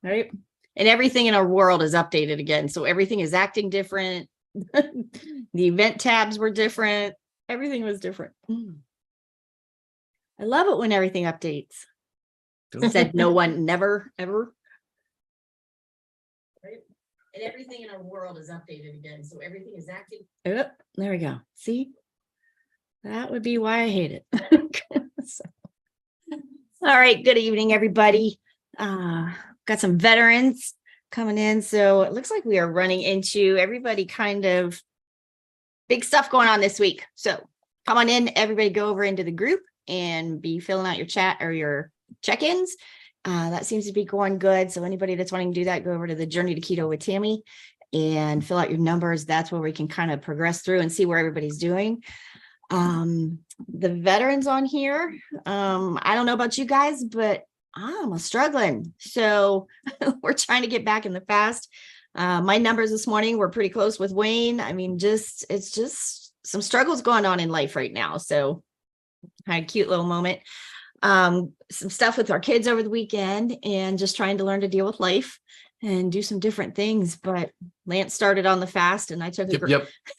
right? And everything in our world is updated again. So everything is acting different. The event tabs were different. Everything was different. I love it when everything updates. Said no one, never, ever. Right? And everything in our world is updated again. So everything is acting. Oh, there we go. See? That would be why I hate it. So, all right. Good evening, everybody. Got some veterans coming in. So it looks like we are running into everybody kind of big stuff going on this week. So come on in, everybody go over into the group and be filling out your chat or your check-ins. That seems to be going good. So anybody that's wanting to do that, go over to the Journey to Keto with Tammy and fill out your numbers. That's where we can kind of progress through and see where everybody's doing. The veterans on here, I don't know about you guys, but I'm struggling. So we're trying to get back in the fast. My numbers this morning were pretty close with Wayne. I mean, it's just some struggles going on in life right now. So I had a cute little moment. Some stuff with our kids over the weekend and just trying to learn to deal with life and do some different things. But Lance started on the fast and I took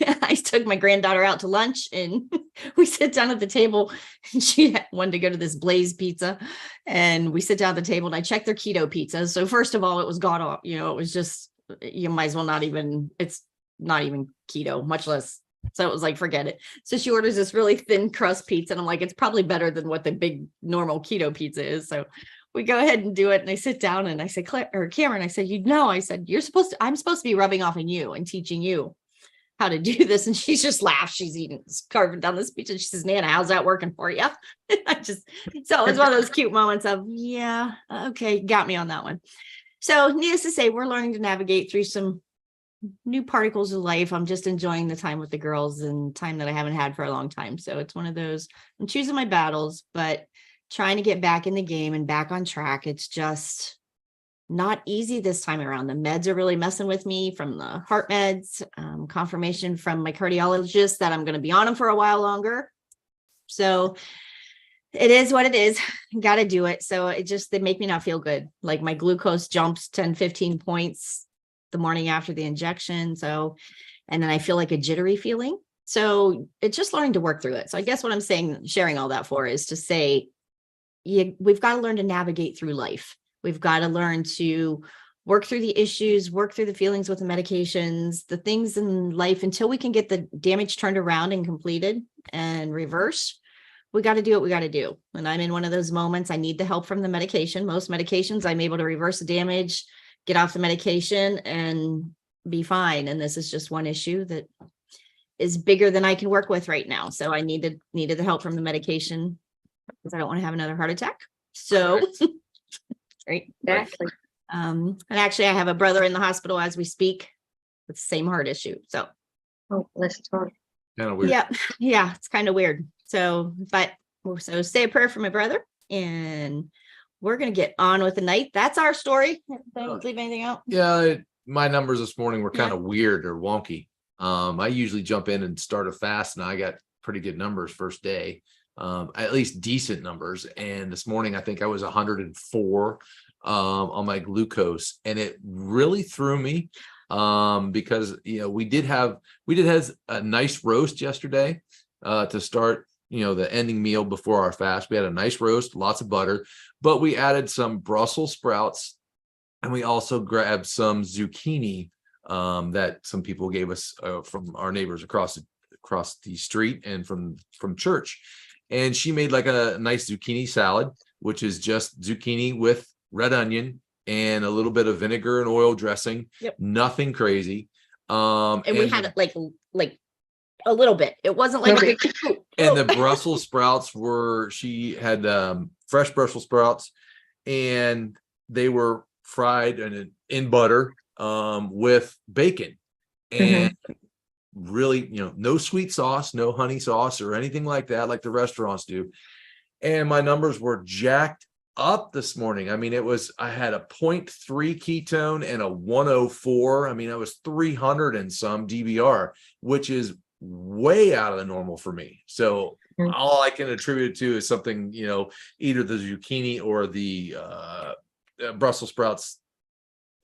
I took my granddaughter out to lunch and we sit down at the table and she wanted to go to this Blaze pizza and we sit down at the table and I checked their keto pizza. So first of all, it was god awful. It was just, you might as well not even, it's not even keto, much less. So it was like, forget it. So she orders this really thin crust pizza and I'm like, it's probably better than what the big normal keto pizza is. So we go ahead and do it. And I sit down and I say, Cameron, I said, I said, I'm supposed to be rubbing off on you and teaching you how to do this. And she just laughs. She's carving down this pizza. She says, Nana, how's that working for you? So it was one of those cute moments of, yeah, okay, got me on that one. So needless to say, we're learning to navigate through some new particles of life. I'm just enjoying the time with the girls and time that I haven't had for a long time. So it's one of those, I'm choosing my battles, but trying to get back in the game and back on track. It's just not easy this time around. The meds are really messing with me from the heart meds, confirmation from my cardiologist that I'm going to be on them for a while longer. So it is what it is. Got to do it. So they make me not feel good. Like my glucose jumps 10, 15 points the morning after the injection. So, and then I feel like a jittery feeling. So it's just learning to work through it. So I guess what I'm saying, sharing all that for is to say, we've got to learn to navigate through life. We've got to learn to work through the issues, work through the feelings with the medications, the things in life until we can get the damage turned around and completed and reversed. We got to do what we got to do. And I'm in one of those moments. I need the help from the medication. Most medications, I'm able to reverse the damage, get off the medication and be fine. And this is just one issue that is bigger than I can work with right now. So I needed the help from the medication because I don't want to have another heart attack. So, right. Exactly. And actually I have a brother in the hospital as we speak with the same heart issue. So, let's talk. Kind of weird. Yeah, it's kind of weird. So say a prayer for my brother and we're going to get on with the night. That's our story. Don't leave anything out. Yeah. My numbers this morning were kind of weird or wonky. I usually jump in and start a fast and I got pretty good numbers first day. At least decent numbers. And this morning, I think I was 104 on my glucose, and it really threw me because we did have a nice roast yesterday to start the ending meal before our fast. We had a nice roast, lots of butter, but we added some Brussels sprouts, and we also grabbed some zucchini that some people gave us from our neighbors across the street and from church. And she made like a nice zucchini salad, which is just zucchini with red onion and a little bit of vinegar and oil dressing. Yep. Nothing crazy. And we had it like a little bit. It wasn't like a big and the Brussels sprouts she had fresh Brussels sprouts and they were fried in butter with bacon. And really, no sweet sauce, no honey sauce or anything like that, like the restaurants do. And my numbers were jacked up this morning. I mean, I had a 0.3 ketone and a 104. I mean, I was 300 and some DBR, which is way out of the normal for me. So all I can attribute it to is something, either the zucchini or the Brussels sprouts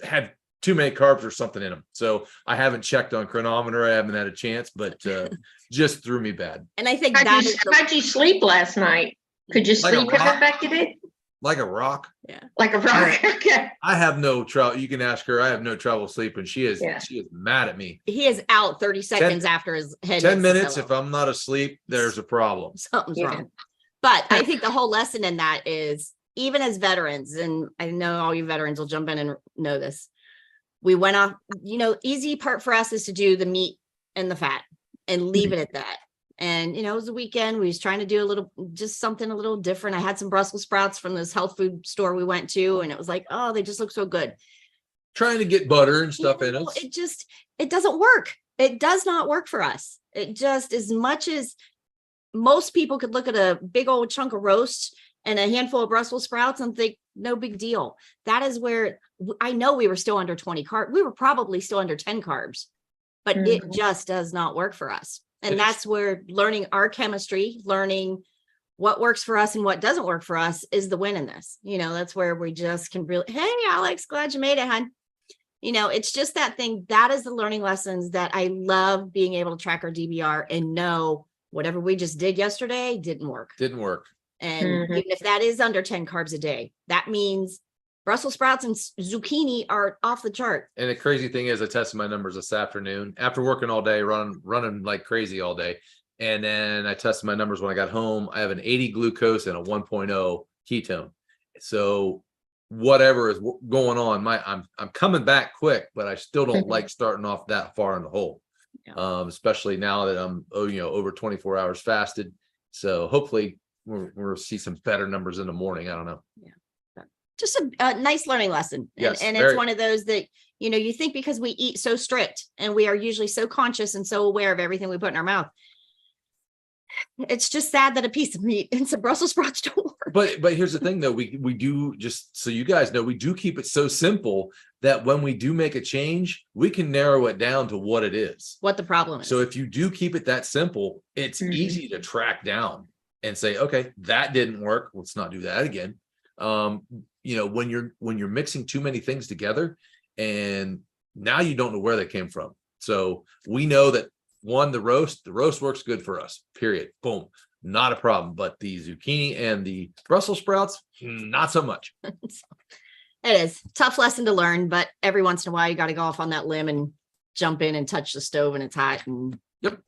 had too many carbs or something in them. So I haven't checked on chronometer. I haven't had a chance, but just threw me bad. And I think how'd you sleep last night? Could you Like a sleep have rock. affected it? Like a rock. Yeah. Like a rock. Okay. I have no trouble. You can ask her. I have no trouble sleeping. She is mad at me. He is out 30 seconds after his head. 10 minutes. If I'm not asleep, there's a problem. Something's wrong. But I think the whole lesson in that is, even as veterans, and I know all you veterans will jump in and know this, we went off, easy part for us is to do the meat and the fat and leave it at that. And, it was a weekend. We was trying to do something a little different. I had some Brussels sprouts from this health food store we went to, and it was like, oh, they just look so good. Trying to get butter and stuff in it. It doesn't work. It does not work for us. It just, as much as most people could look at a big old chunk of roast and a handful of Brussels sprouts and think, no big deal. That is where I know we were still under 20 carbs. We were probably still under 10 carbs, but it just does not work for us. And that's where learning our chemistry, learning what works for us and what doesn't work for us is the win in this. That's where we just can really, hey, Alex, glad you made it, hon. It's just that thing. That is the learning lessons that I love, being able to track our DBR and know whatever we just did yesterday didn't work. And even if that is under 10 carbs a day, that means Brussels sprouts and zucchini are off the chart. And the crazy thing is, I tested my numbers this afternoon after working all day, running like crazy all day. And then I tested my numbers when I got home. I have an 80 glucose and a 1.0 ketone. So whatever is going on, I'm coming back quick, but I still don't like starting off that far in the hole. Yeah. Especially now that I'm, over 24 hours fasted. So hopefully we'll see some better numbers in the morning. I don't know. Yeah. Just a nice learning lesson. Yes, and it's one of those that, you think because we eat so strict and we are usually so conscious and so aware of everything we put in our mouth. It's just sad that a piece of meat and some Brussels sprouts don't work. But here's the thing though, we do, just so you guys know, we do keep it so simple that when we do make a change, we can narrow it down to what it is. What the problem is. So if you do keep it that simple, it's easy to track down and say, okay, that didn't work. Let's not do that again. When you're mixing too many things together and now you don't know where they came from. So we know that the roast works good for us, period. Boom. Not a problem. But the zucchini and the Brussels sprouts, not so much. It is tough lesson to learn, but every once in a while you got to go off on that limb and jump in and touch the stove and it's hot. And yep.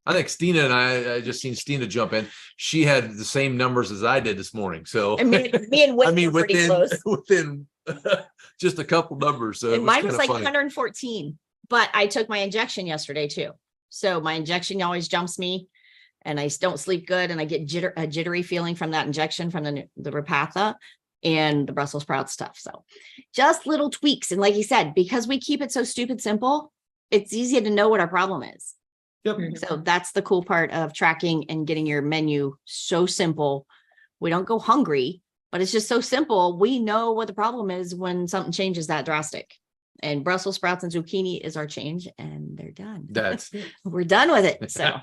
I think Stina and I just seen Stina jump in. She had the same numbers as I did this morning. So and me and Whitney were pretty close. Within just a couple numbers. So and mine was like funny. 114, but I took my injection yesterday too. So my injection always jumps me and I don't sleep good. And I get a jittery feeling from that injection from the Repatha and the Brussels sprout stuff. So just little tweaks. And like you said, because we keep it so stupid simple, it's easy to know what our problem is. Yep. So that's the cool part of tracking and getting your menu so simple. We don't go hungry, but it's just so simple. We know what the problem is when something changes that drastic. And Brussels sprouts and zucchini is our change, and they're done. We're done with it. So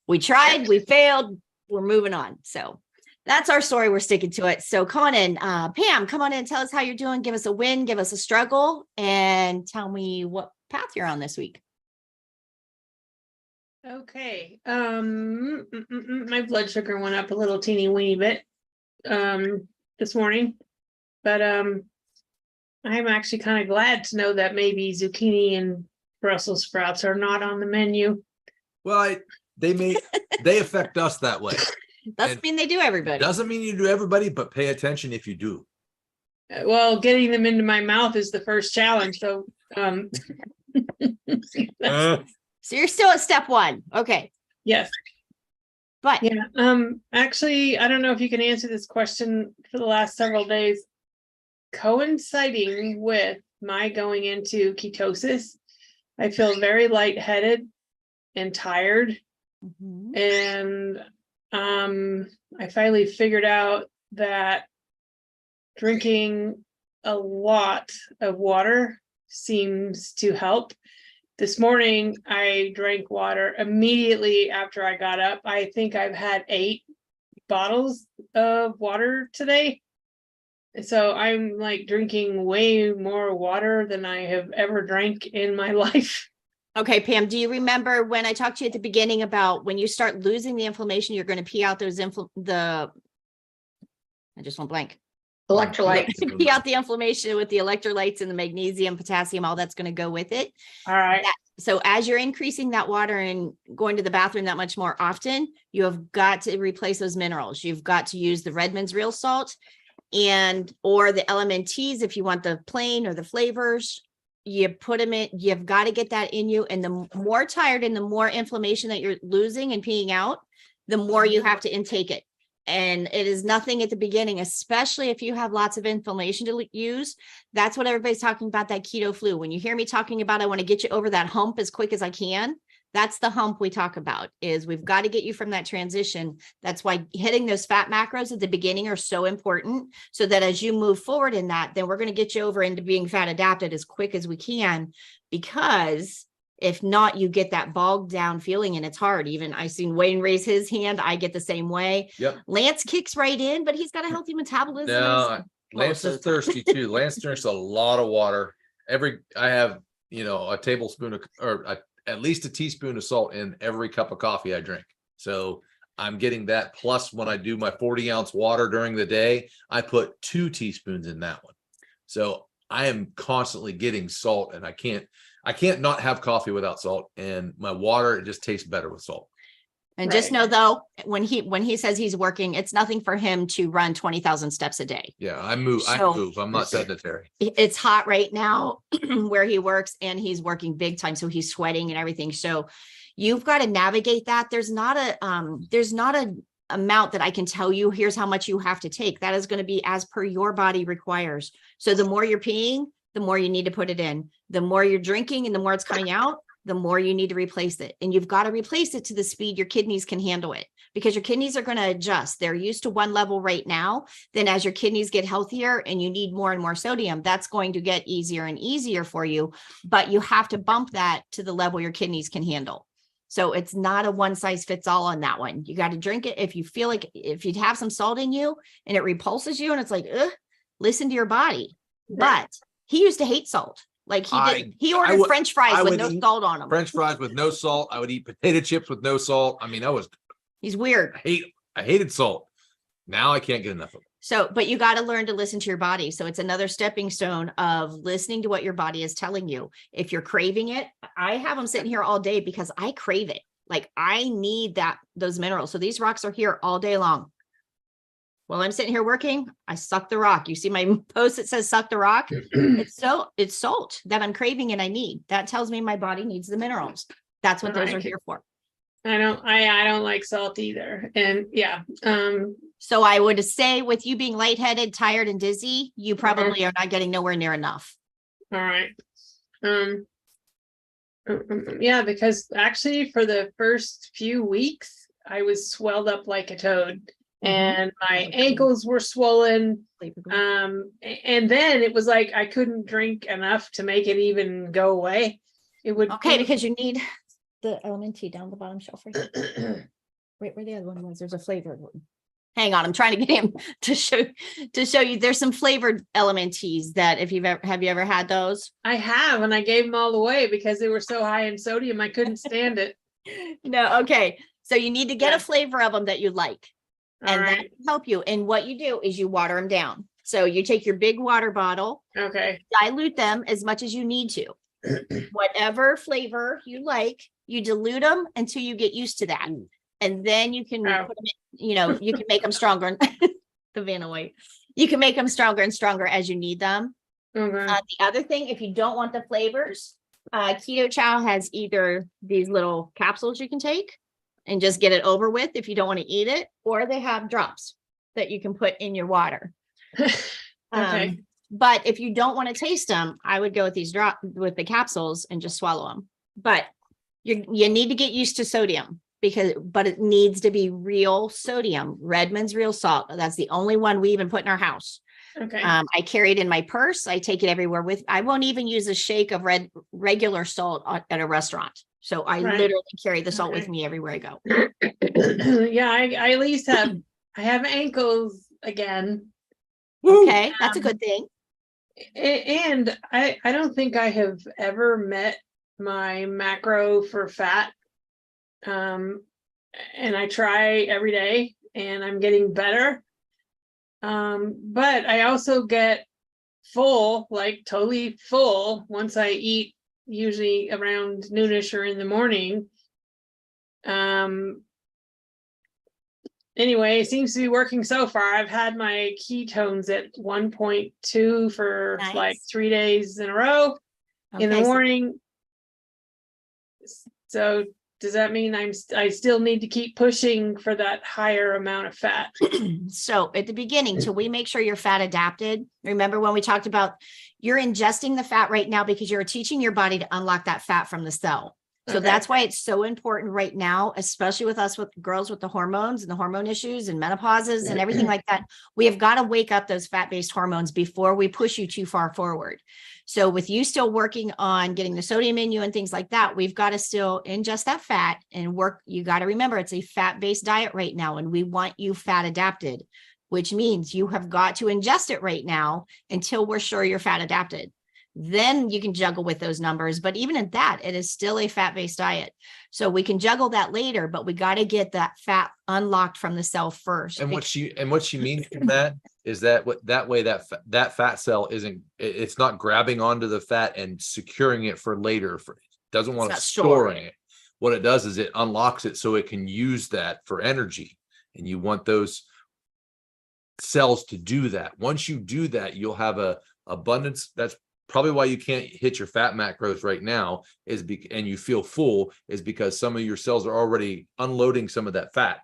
we tried, we failed, we're moving on. So that's our story. We're sticking to it. So come on in, Pam, come on in, tell us how you're doing. Give us a win, give us a struggle, and tell me what path you're on this week. Okay. My blood sugar went up a little teeny weeny bit this morning, but I'm actually kind of glad to know that maybe zucchini and Brussels sprouts are not on the menu. Well, they affect us that way. Doesn't mean they do everybody. Doesn't mean you do everybody, but pay attention if you do. Well, getting them into my mouth is the first challenge. So, so you're still at step one. Okay. Yes. But yeah, actually, I don't know if you can answer this question for the last several days. Coinciding with my going into ketosis, I feel very lightheaded and tired. And I finally figured out that drinking a lot of water seems to help. This morning, I drank water immediately after I got up. I think I've had 8 bottles of water today. So I'm like drinking way more water than I have ever drank in my life. Okay, Pam, do you remember when I talked to you at the beginning about when you start losing the inflammation, you're going to pee out those I just went blank. Electrolytes. Pee out the inflammation with the electrolytes and the magnesium, potassium, all that's going to go with it. All right. So as you're increasing that water and going to the bathroom that much more often, you have got to replace those minerals. You've got to use the Redmond's real salt or the LMNTs if you want the plain or the flavors. You put them in, you've got to get that in you. And the more tired and the more inflammation that you're losing and peeing out, the more you have to intake it. And it is nothing at the beginning, especially if you have lots of inflammation to use. That's what everybody's talking about, that keto flu. When you hear me talking about, I want to get you over that hump as quick as I can. That's the hump we talk about, is we've got to get you from that transition. That's why hitting those fat macros at the beginning are so important, so that as you move forward in that, then we're going to get you over into being fat adapted as quick as we can, because if not, you get that bogged down feeling and it's hard. Even I seen Wayne raise his hand. I get the same way. Yep. Lance kicks right in, but he's got a healthy metabolism. No, Lance most of is the time. thirsty too. Lance drinks a lot of water. I have, a tablespoon at least a teaspoon of salt in every cup of coffee I drink. So I'm getting that. Plus, when I do my 40-ounce water during the day, I put 2 teaspoons in that one. So I am constantly getting salt, and I can't not have coffee without salt. And my water, it just tastes better with salt. And just know though, when he says he's working, it's nothing for him to run 20,000 steps a day. Yeah, I move. I'm not sedentary. It's hot right now where he works, and he's working big time. So he's sweating and everything. So you've got to navigate that. There's not a amount that I can tell you, here's how much you have to take. That is going to be as per your body requires. So the more you're peeing, the more you need to put it in. The more you're drinking and the more it's coming out, the more you need to replace it. And you've got to replace it to the speed your kidneys can handle it, because your kidneys are going to adjust. They're used to one level right now. Then as your kidneys get healthier and you need more and more sodium, that's going to get easier and easier for you. But you have to bump that to the level your kidneys can handle. So it's not a one size fits all on that one. You got to drink it. If you feel like, if you have some salt in you and it repulses you and it's like, listen to your body. But he used to hate salt. Like he ordered French fries with no salt on them. French fries with no salt. I would eat potato chips with no salt. I mean, he's weird. I hated salt. Now I can't get enough of it. So, but you got to learn to listen to your body. So it's another stepping stone of listening to what your body is telling you. If you're craving it, I have them sitting here all day because I crave it. Like I need those minerals. So these rocks are here all day long. While I'm sitting here working, I suck the rock. You see my post that says suck the rock. It's salt that I'm craving and I need. That tells me my body needs the minerals. That's what those are here for. I don't like salt either. And yeah. So I would say with you being lightheaded, tired, and dizzy, you probably are not getting nowhere near enough. All right. Yeah, because actually for the first few weeks, I was swelled up like a toad. And my ankles were swollen. And then it was like I couldn't drink enough to make it even go away. It would because you need the LMNT down the bottom shelf right here. Right where the other one was. There's a flavored one. Hang on, I'm trying to get him to show you. There's some flavored LMNTs that have you ever had those? I have, and I gave them all away because they were so high in sodium I couldn't stand it. No, okay. So you need to get a flavor of them that you like. And that can help you. And what you do is you water them down. So you take your big water bottle, dilute them as much as you need to. Whatever flavor you like, you dilute them until you get used to that. And then you can put them in, you can make them stronger. The Vanna White. You can make them stronger and stronger as you need them. The other thing, if you don't want the flavors, Keto Chow has either these little capsules you can take and just get it over with if you don't want to eat it, or they have drops that you can put in your water. But if you don't want to taste them, I would go with with the capsules and just swallow them. But you need to get used to sodium but it needs to be real sodium, Redmond's real salt. That's the only one we even put in our house. I carry it in my purse. I take it everywhere I won't even use a shake of regular salt at a restaurant. So I literally carry the salt with me everywhere I go. Yeah, I at least have ankles again. Woo! Okay, that's a good thing. And I don't think I have ever met my macro for fat. And I try every day and I'm getting better. But I also get full, like totally full once I eat, usually around noonish or in the morning. Anyway, it seems to be working so far. I've had my ketones at 1.2 for Nice. like 3 days in a row in the Okay, so- morning. So does that mean I still need to keep pushing for that higher amount of fat? So at the beginning, till we make sure you're fat adapted, remember when we talked about you're ingesting the fat right now because you're teaching your body to unlock that fat from the cell. So Okay. that's why it's so important right now, especially with us, with girls with the hormones and the hormone issues and menopauses and everything like that. We have got to wake up those fat-based hormones before we push you too far forward. So with you still working on getting the sodium in you and things like that, we've got to still ingest that fat and work. You got to remember it's a fat-based diet right now, and we want you fat adapted, which means you have got to ingest it right now until we're sure you're fat adapted. Then you can juggle with those numbers. But even at that, it is still a fat-based diet. So we can juggle that later, but we got to get that fat unlocked from the cell first. And what she means from that is that that way that fat cell it's not grabbing onto the fat and securing it for later. Doesn't want to storing it. What it does is it unlocks it so it can use that for energy. And you want those cells to do that. Once you do that, you'll have a abundance. That's probably why you can't hit your fat macros right now and you feel full is because some of your cells are already unloading some of that fat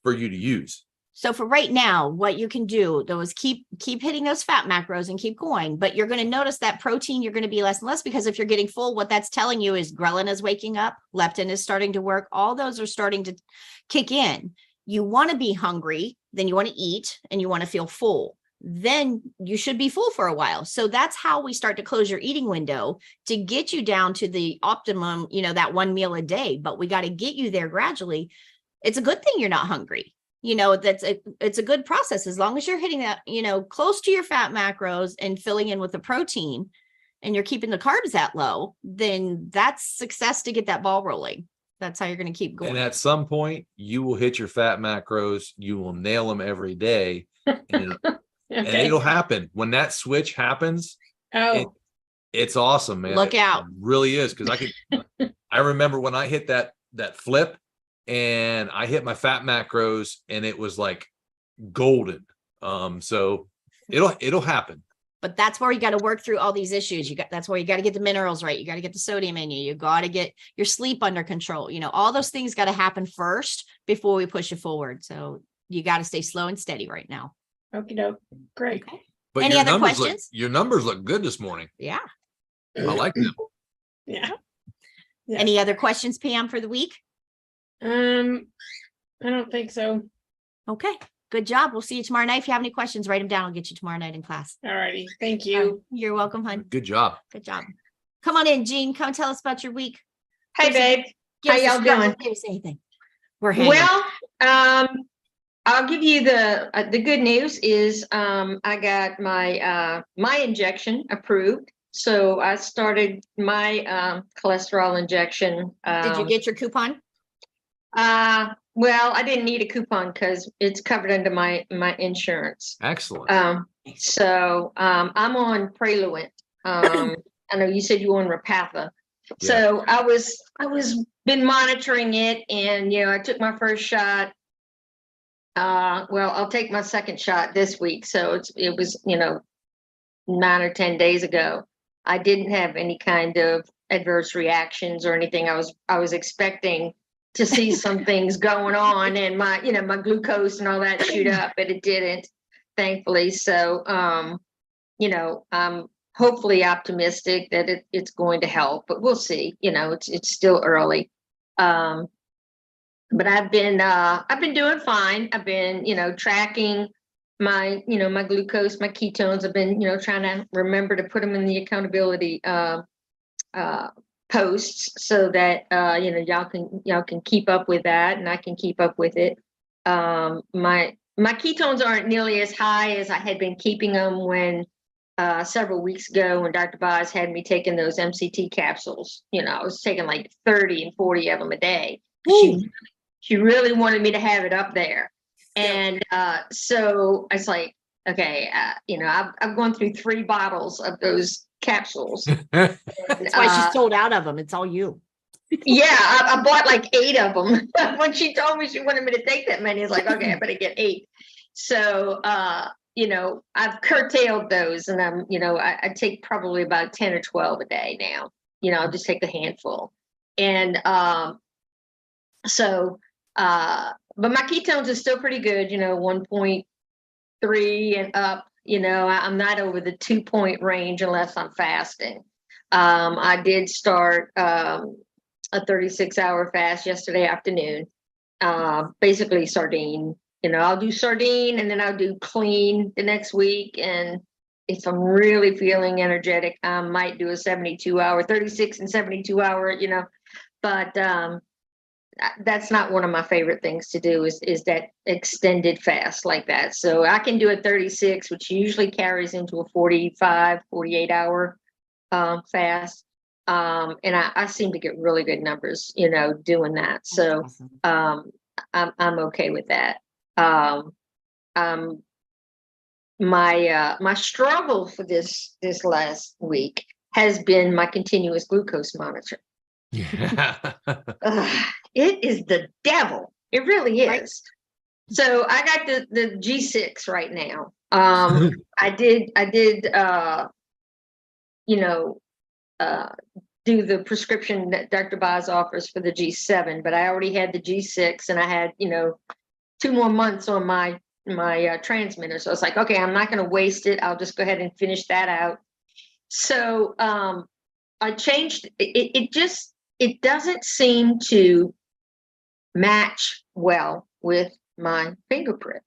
for you to use. So for right now, what you can do though is keep hitting those fat macros and keep going, but you're going to notice that protein, you're going to be less and less because if you're getting full, what that's telling you is ghrelin is waking up, leptin is starting to work. All those are starting to kick in. You want to be hungry, then you want to eat and you want to feel full. Then you should be full for a while. So that's how we start to close your eating window to get you down to the optimum, that one meal a day, but we got to get you there gradually. It's a good thing you're not hungry. It's a good process as long as you're hitting that, close to your fat macros and filling in with the protein and you're keeping the carbs that low, then that's success to get that ball rolling. That's how you're going to keep going. And at some point you will hit your fat macros. You will nail them every day. And and it'll happen when that switch happens. It's awesome, man. Look out. It really is. Cause I remember when I hit that flip and I hit my fat macros and it was like golden. So it'll happen. But that's where you got to work through all these issues. That's where you got to get the minerals right. You got to get the sodium in you. You got to get your sleep under control. All those things got to happen first before we push you forward. So you got to stay slow and steady right now. Okie doke. Great. Okay. But Any other questions? Your numbers look good this morning. Yeah. I like them. Yeah. Any other questions, Pam, for the week? I don't think so. Okay. Good job. We'll see you tomorrow night. If you have any questions, write them down. I'll get you tomorrow night in class. All righty. Thank you. You're welcome, hon. Good job. Good job. Come on in, Jean. Come tell us about your week. Hey, babe. How y'all doing? Give us anything. We're hanging. Well, I'll give you the good news is I got my injection approved. So I started my cholesterol injection. Did you get your coupon? Well, I didn't need a coupon because it's covered under my insurance. Excellent. So I'm on Praluent. I know you said you were on Repatha. Yeah. So I was been monitoring it, and I took my first shot. Well, I'll take my second shot this week. So it was 9 or 10 days ago. I didn't have any kind of adverse reactions or anything. I was expecting to see some things going on and my glucose and all that shoot up, but it didn't, thankfully. So, I'm hopefully optimistic that it's going to help, but we'll see. It's still early. But I've been doing fine. I've been, tracking my glucose, my ketones. I've been, trying to remember to put them in the accountability posts so that y'all can keep up with that and I can keep up with it. My my ketones aren't nearly as high as I had been keeping them when several weeks ago when Dr. Boz had me taking those MCT capsules. I was taking like 30 and 40 of them a day. She really wanted me to have it up there. And so I was like, okay, I've gone through 3 bottles of those capsules. That's why she sold out of them. It's all you. Yeah, I bought like 8 of them. When she told me she wanted me to take that many, I was like, okay, I better get 8. So, I've curtailed those, and I take probably about 10 or 12 a day now. I'll just take a handful. And but my ketones are still pretty good, 1.3 and up. I'm not over the 2-point range unless I'm fasting. I did start a 36-hour fast yesterday afternoon, basically sardine. I'll do sardine and then I'll do clean the next week. And if I'm really feeling energetic, I might do a 72-hour, 36 and 72-hour, but that's not one of my favorite things to do is that extended fast like that. So I can do a 36, which usually carries into a 45, 48-hour fast. And I seem to get really good numbers, doing that. So I'm okay with that. My struggle for this last week has been my continuous glucose monitor. Yeah. It is the devil. It really is. Right. So I got the G6 right now. I did do the prescription that Dr. Boz offers for the G7, but I already had the G6 and I had, 2 more months on my transmitter. So it's like, okay, I'm not going to waste it. I'll just go ahead and finish that out. So I changed it doesn't seem to match well with my finger prick.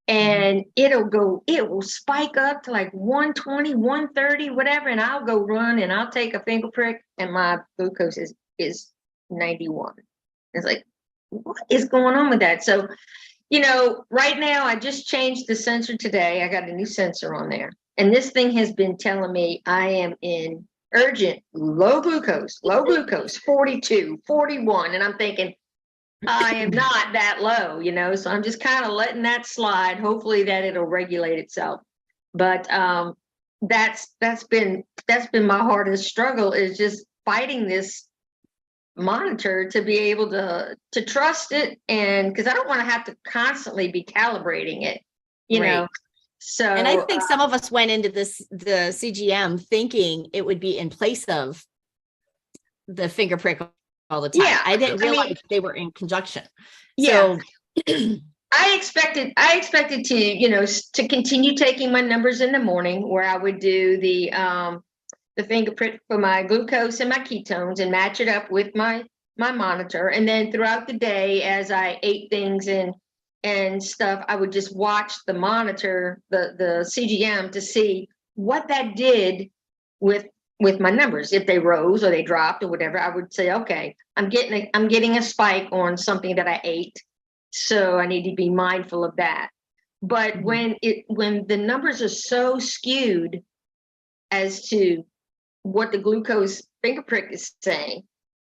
And it will spike up to like 120, 130, whatever. And I'll go run and I'll take a finger prick and my glucose is 91. It's like, what is going on with that? So, right now I just changed the sensor today. I got a new sensor on there. And this thing has been telling me I am in urgent low glucose, 42, 41. And I'm thinking, I am not that low, so I'm just kind of letting that slide. Hopefully that it'll regulate itself. But that's been my hardest struggle, is just fighting this monitor to be able to trust it, and because I don't want to have to constantly be calibrating it, know. So, and I think some of us went into the CGM thinking it would be in place of the finger prick all the time. Yeah, I didn't realize they were in conjunction. Yeah. So I expected to, to continue taking my numbers in the morning, where I would do the finger prick for my glucose and my ketones and match it up with my monitor. And then throughout the day, as I ate things and stuff, I would just watch the monitor, the CGM, to see what that did with my numbers. If they rose or they dropped or whatever, I would say, okay, I'm getting a spike on something that I ate, so I need to be mindful of that. But when the numbers are so skewed as to what the glucose finger prick is saying,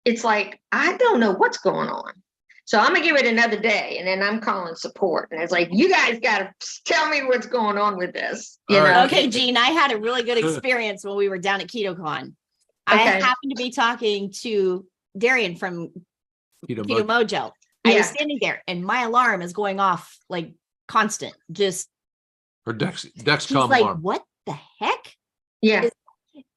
it's like, I don't know what's going on. So I'm gonna give it another day, and then I'm calling support, and it's like, you guys gotta tell me what's going on with this. Okay, Jean, I had a really good experience when we were down at KetoCon. Okay. I happened to be talking to Darian from Keto Mojo. I was standing there, and my alarm is going off like constant. Just her Dexcom like, alarm. What the heck? Yeah.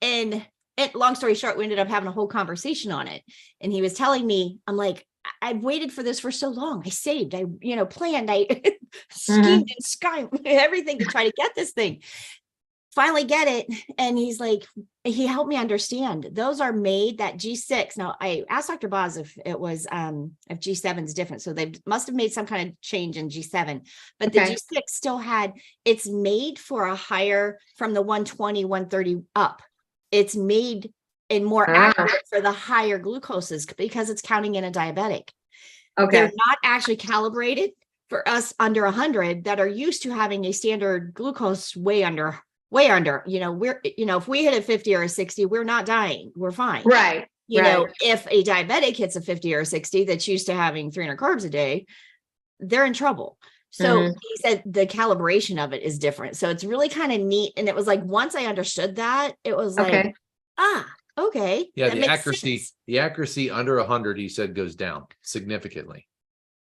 And long story short, we ended up having a whole conversation on it. And he was telling me, I'm like, I've waited for this for so long. I saved, I planned, I schemed and skimed everything to try to get this thing. Finally get it. And he's like, he helped me understand those are made, that G6. Now I asked Dr. Boz if it was, if G7 is different. So they must have made some kind of change in G7, but the G6 still had, it's made for a higher, from the 120, 130 up. It's made and more accurate for the higher glucoses because it's counting in a diabetic. Okay. They're not actually calibrated for us under 100 that are used to having a standard glucose way under, if we hit a 50 or a 60, we're not dying. We're fine. Right. If a diabetic hits a 50 or a 60 that's used to having 300 carbs a day, they're in trouble. So he said the calibration of it is different. So it's really kind of neat. And it was like, once I understood that, it was like, okay. Yeah, that the makes accuracy, sense. the accuracy under 100, he said, goes down significantly.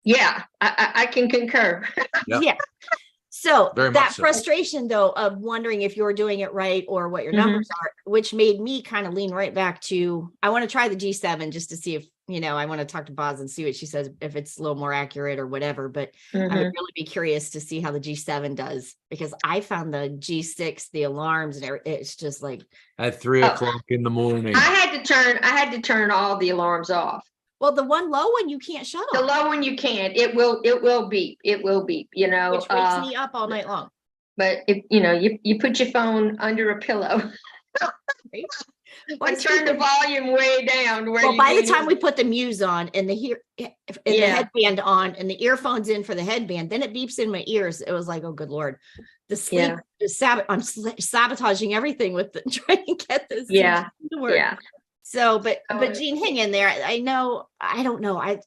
Yeah, I can concur. Yep. Yeah. So Very that much so. frustration though, of wondering if you're doing it right or what your numbers are, which made me kind of lean right back to, I want to try the G7 just to see if, I want to talk to Boz and see what she says, if it's a little more accurate or whatever, but I would really be curious to see how the G7 does, because I found the G6, the alarms and it's just like At 3 o'clock in the morning. I had to turn all the alarms off. well, the one low one you can't shut The off, low one you can't. It will beep. It will beep. which wakes me up all night long. But if you put your phone under a pillow. Right? And turn the volume way down. Well, by the time we put the Muse on and the headband on and the earphones in for the headband, then it beeps in my ears. It was like, oh, good Lord, the sleep is I'm sabotaging everything with trying to get this to work. Yeah. So, but Jean, hang in there. I don't know. I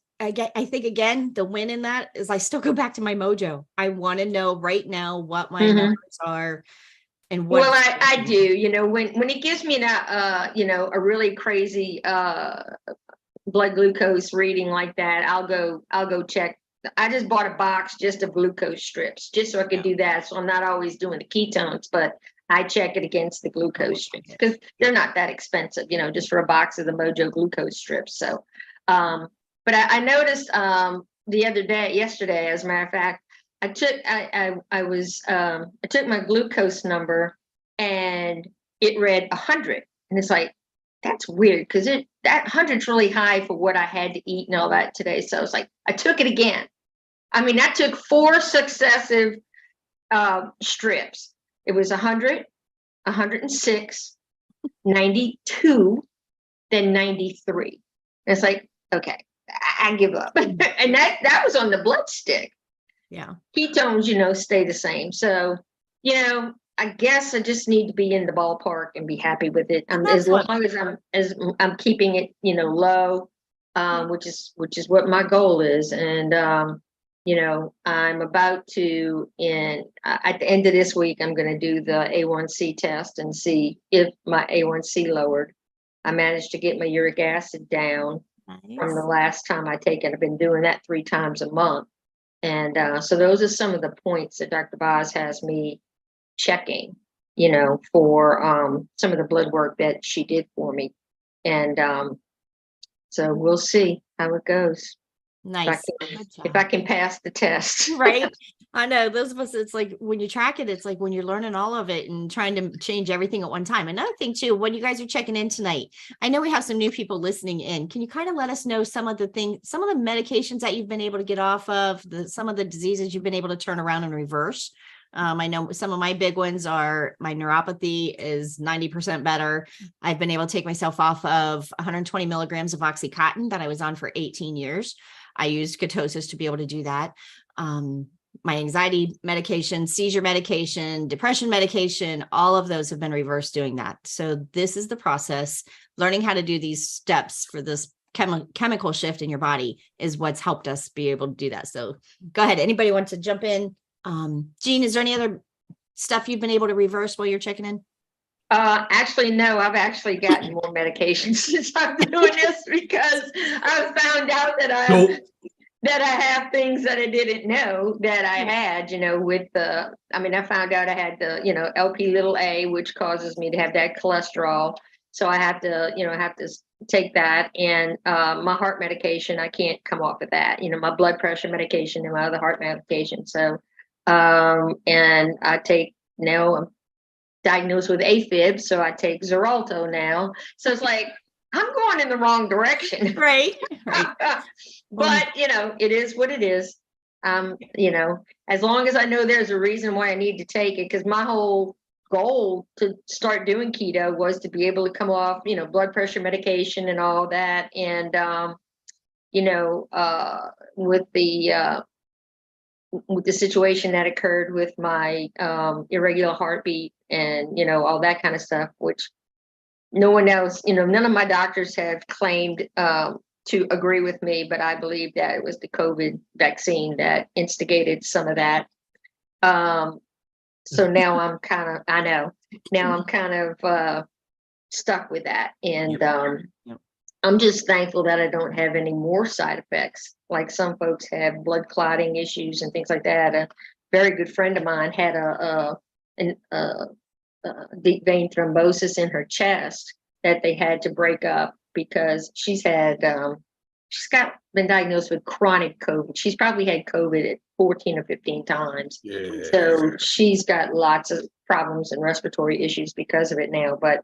think again, the win in that is I still go back to my mojo. I want to know right now what my numbers are. And what I do, when it gives me a really crazy blood glucose reading like that, I'll go check. I just bought a box just of glucose strips just so I could do that. So I'm not always doing the ketones, but I check it against the glucose strips because they're not that expensive, just for a box of the Mojo glucose strips. So, but I noticed the other day, yesterday, as a matter of fact, I took my glucose number and it read 100, and it's like, that's weird because that 100's really high for what I had to eat and all that today. So I was like, I took it again. I mean, I took 4 successive strips. It was 100, 106, 92, then 93. It's like, okay, I give up. And that was on the blood stick. Yeah. Ketones, stay the same. So, I guess I just need to be in the ballpark and be happy with it. As long as I'm keeping it, low, which is what my goal is. And, I'm about to, at the end of this week, I'm going to do the A1C test and see if my A1C lowered. I managed to get my uric acid down from the last time I take it. I've been doing that 3 times a month. And so those are some of the points that Dr. Boz has me checking, for some of the blood work that she did for me. And so we'll see how it goes. Nice. If I can pass the test. Right. I know those of us, it's like when you track it, it's like when you're learning all of it and trying to change everything at one time. Another thing too, when you guys are checking in tonight, I know we have some new people listening in. Can you kind of let us know some of the medications that you've been able to get off of, some of the diseases you've been able to turn around and reverse? I know some of my big ones are my neuropathy is 90% better. I've been able to take myself off of 120 milligrams of Oxycontin that I was on for 18 years. I used ketosis to be able to do that. My anxiety medication, seizure medication, depression medication, all of those have been reversed doing that. So this is the process. Learning how to do these steps for this chemical shift in your body is what's helped us be able to do that. So go ahead. Anybody want to jump in? Jean, is there any other stuff you've been able to reverse while you're checking in? Actually, no, I've actually gotten more medication since I'm doing this because I found out that I have things that I didn't know that I had, I found out I had the, LP little a, which causes me to have that cholesterol. So I have to, take that, and my heart medication, I can't come off of that, my blood pressure medication and my other heart medication. So, and I take now, I'm diagnosed with AFib, so I take Xarelto now. So it's like, I'm going in the wrong direction. Right. But, it is what it is. As long as I know there's a reason why I need to take it, because my whole goal to start doing keto was to be able to come off, blood pressure medication and all that. And, with the with the situation that occurred with my irregular heartbeat and, all that kind of stuff, which no one else, none of my doctors have claimed to agree with me, but I believe that it was the COVID vaccine that instigated some of that. So now I'm kind of stuck with that. And I'm just thankful that I don't have any more side effects. Like some folks have blood clotting issues and things like that. A very good friend of mine had a deep vein thrombosis in her chest that they had to break up because she's been diagnosed with chronic COVID. She's probably had COVID at 14 or 15 times. Yeah. So she's got lots of problems and respiratory issues because of it now. But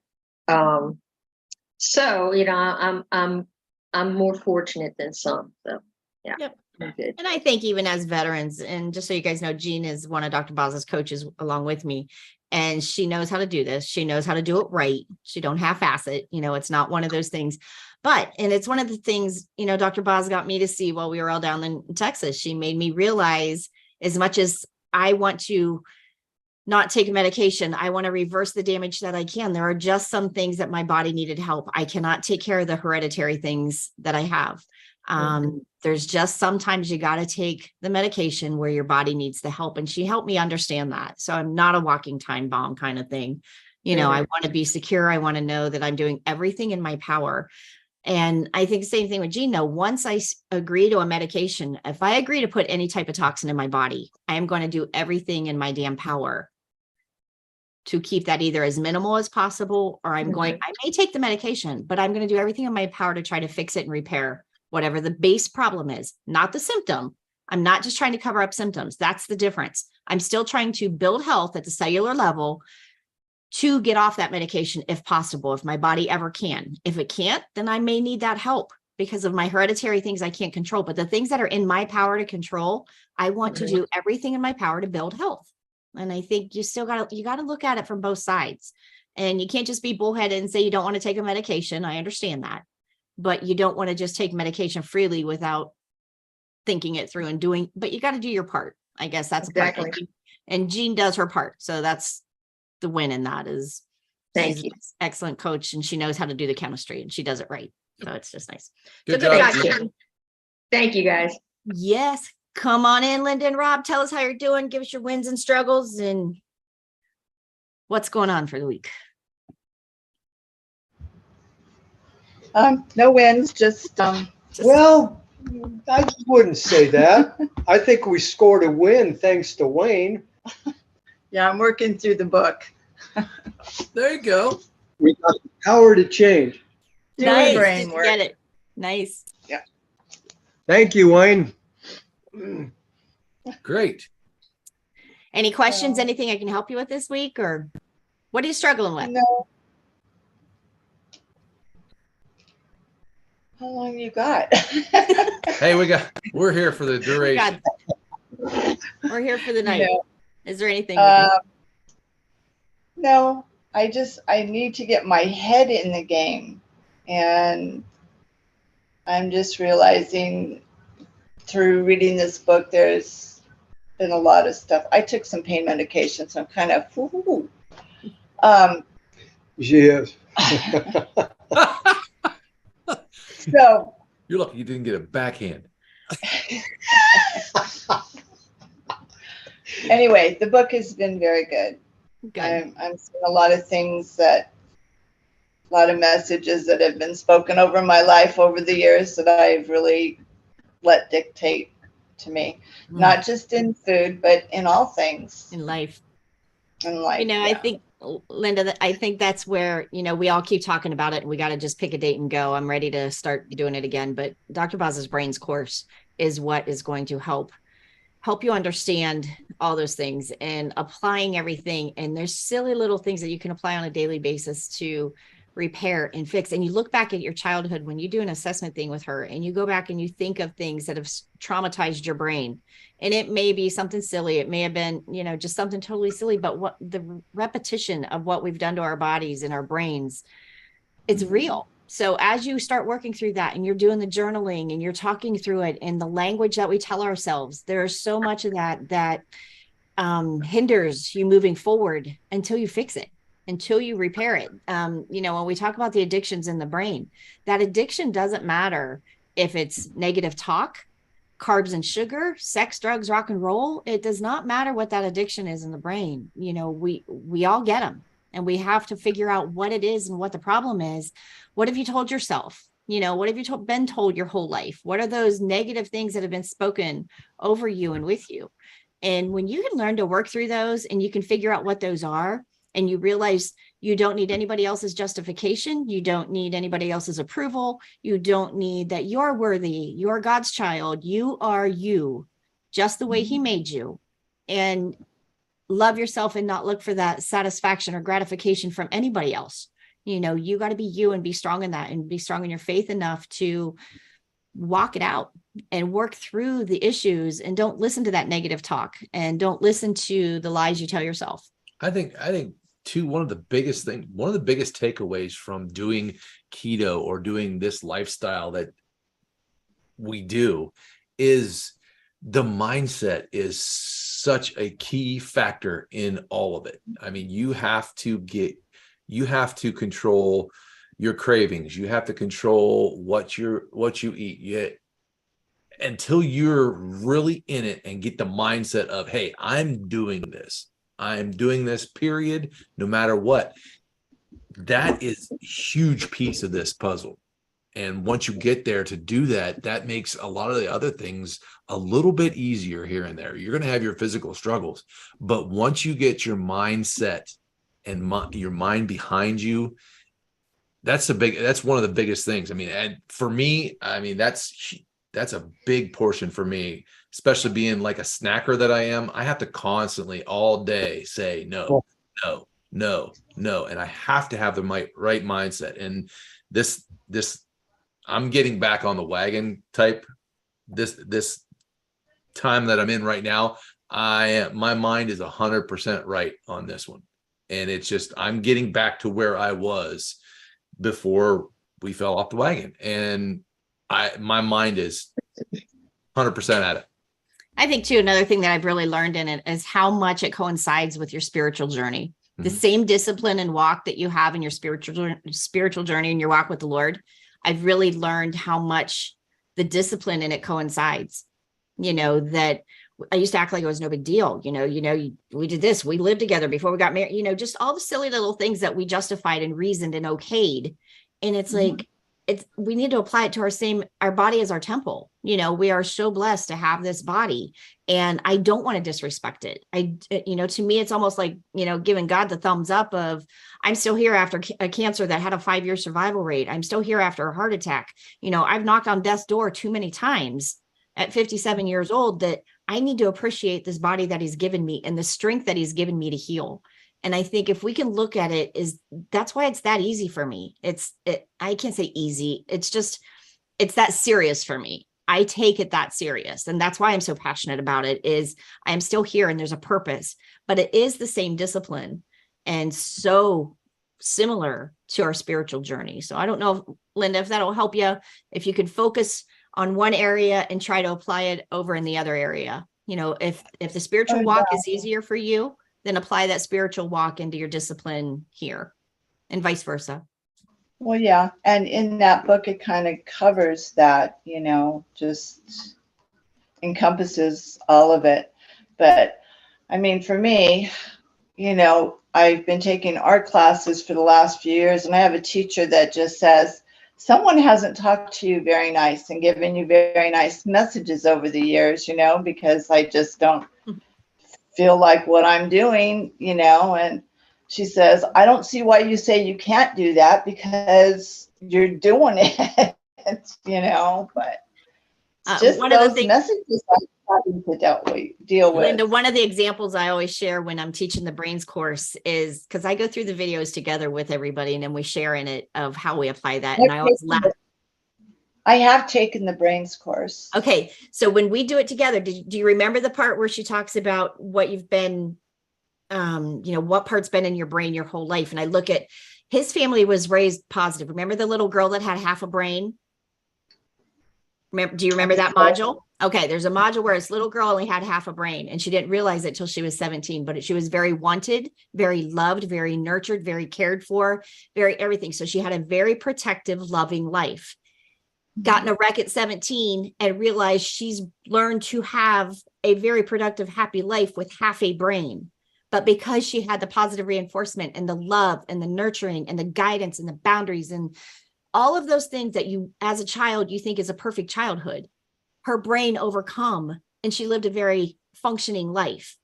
so I'm more fortunate than some. So yeah. Yep. I'm good. And I think even as veterans, and just so you guys know, Jean is one of Dr. Boz's coaches along with me, and she knows how to do this. She knows how to do it right. She don't half-ass it. It's not one of those things. And it's one of the things, Dr. Boz got me to see while we were all down in Texas. She made me realize, as much as I want to not take medication, I want to reverse the damage that I can. There are just some things that my body needed help. I cannot take care of the hereditary things that I have. There's just sometimes you got to take the medication where your body needs the help. And she helped me understand that. So I'm not a walking time bomb kind of thing. I want to be secure. I want to know that I'm doing everything in my power. And I think the same thing with Jean, though. Once I agree to a medication, if I agree to put any type of toxin in my body, I am going to do everything in my damn power to keep that either as minimal as possible, or I may take the medication, but I'm going to do everything in my power to try to fix it and repair whatever the base problem is, not the symptom. I'm not just trying to cover up symptoms. That's the difference. I'm still trying to build health at the cellular level to get off that medication if possible, if my body ever can. If it can't, then I may need that help because of my hereditary things I can't control. But the things that are in my power to control, I want to do everything in my power to build health. And I think you got to look at it from both sides. And you can't just be bullheaded and say you don't want to take a medication. I understand that. But you don't want to just take medication freely without thinking it through and doing, but you got to do your part. I guess that's Exactly. the part. And Jean does her part. So that's the win in that is Thank she's you. an excellent coach and she knows how to do the chemistry and she does it right. So it's just nice. Good So job. job. Thank you, guys. Yes. Come on in, Linda and Rob. Tell us how you're doing. Give us your wins and struggles and what's going on for the week. No wins, just Well, I wouldn't say that. I think we scored a win thanks to Wayne. yeah, I'm working through the book. There you go. We got the power to change. Doing Nice. brain work. Get it. Nice. Thank you, Wayne. Great. Any questions? Anything I can help you with this week or what are you struggling with? No. How long you got? Hey, we're here for the duration. We're here for the night. No. Is there anything? we can- No, I need to get my head in the game. And I'm just realizing through reading this book, there's been a lot of stuff. I took some pain medication, so I'm kind of, She is. so You're lucky you didn't get a backhand. anyway, the book has been very good. Good. I'm seeing a lot of things a lot of messages that have been spoken over my life over the years that I've really let dictate to me, not just in food, but in all things In life. in life. I think, Linda, I think that's where, we all keep talking about it and we got to just pick a date and go. I'm ready to start doing it again. But Dr. Boz's Brains course is what is going to help you understand all those things and applying everything. And there's silly little things that you can apply on a daily basis to repair and fix. And you look back at your childhood when you do an assessment thing with her and you go back and you think of things that have traumatized your brain. And it may be something silly. It may have been, just something totally silly, but what the repetition of what we've done to our bodies and our brains, it's real. So as you start working through that and you're doing the journaling and you're talking through it and the language that we tell ourselves, there's so much of that hinders you moving forward until you fix it, until you repair it. When we talk about the addictions in the brain, that addiction doesn't matter if it's negative talk, carbs and sugar, sex, drugs, rock and roll. It does not matter what that addiction is in the brain. We all get them, and we have to figure out what it is and what the problem is. What have you told yourself? What have you been told your whole life? What are those negative things that have been spoken over you and with you? And when you can learn to work through those and you can figure out what those are, and you realize you don't need anybody else's justification, you don't need anybody else's approval, you don't need that you're worthy, you're God's child, you are you, just the way he made you. And love yourself and not look for that satisfaction or gratification from anybody else. You got to be you and be strong in that, and be strong in your faith enough to walk it out and work through the issues, and don't listen to that negative talk, and don't listen to the lies you tell yourself. I think too, one of the biggest takeaways from doing keto or doing this lifestyle that we do is the mindset is such a key factor in all of it. I mean, you have to control your cravings. You have to control what you eat. Until you're really in it and get the mindset of, hey, I'm doing this, period, no matter what. That is a huge piece of this puzzle. And once you get there to do that, that makes a lot of the other things a little bit easier here and there. You're going to have your physical struggles, but once you get your mindset and your mind behind you, that's one of the biggest things. I mean, and for me, that's a big portion for me, especially being like a snacker that I am. I have to constantly all day say no. And I have to have the right mindset. And this I'm getting back on the wagon type. This time that I'm in right now, my mind is 100% right on this one. And it's just, I'm getting back to where I was before we fell off the wagon. And my mind is 100% at it. I think too, another thing that I've really learned in it is how much it coincides with your spiritual journey. The same discipline and walk that you have in your spiritual journey and your walk with the Lord. I've really learned how much the discipline in it coincides. That I used to act like it was no big deal. We did this, we lived together before we got married, just all the silly little things that we justified and reasoned and okayed. And it's like, we need to apply it to our body as our temple. We are so blessed to have this body, and I don't want to disrespect it. To me, it's almost like, giving God the thumbs up of, I'm still here after a cancer that had a 5-year survival rate. I'm still here after a heart attack. I've knocked on death's door too many times at 57 years old that I need to appreciate this body that he's given me and the strength that he's given me to heal. And I think if we can look at it, that's why it's that easy for me. I can't say easy. It's that serious for me. I take it that serious. And that's why I'm so passionate about it, is I am still here and there's a purpose, but it is the same discipline and so similar to our spiritual journey. So I don't know, Linda, if that'll help you, if you could focus on one area and try to apply it over in the other area. If the spiritual walk is easier for you, then apply that spiritual walk into your discipline here, and vice versa. Well, yeah. And in that book, it kind of covers that, just encompasses all of it. But I mean, for me, I've been taking art classes for the last few years, and I have a teacher that just says, someone hasn't talked to you very nice and given you very nice messages over the years, because I just don't feel like what I'm doing, and she says, I don't see why you say you can't do that, because you're doing it, but it's just one of the those messages I'm having to deal with. Linda, one of the examples I always share when I'm teaching the brains course is, because I go through the videos together with everybody and then we share in it of how we apply that. And I always laugh. I have taken the brains course. Okay. So when we do it together, do you remember the part where she talks about what you've been, what part's been in your brain your whole life? And I look at, His family was raised positive. Remember the little girl that had half a brain? Do you remember that module? Okay, there's a module where this little girl only had half a brain and she didn't realize it till she was 17, but she was very wanted, very loved, very nurtured, very cared for, very everything. So she had a very protective, loving life. Got in a wreck at 17 and realized she's learned to have a very productive, happy life with half a brain. But because she had the positive reinforcement and the love and the nurturing and the guidance and the boundaries and all of those things that you, as a child, you think is a perfect childhood, her brain overcome, and she lived a very functioning life.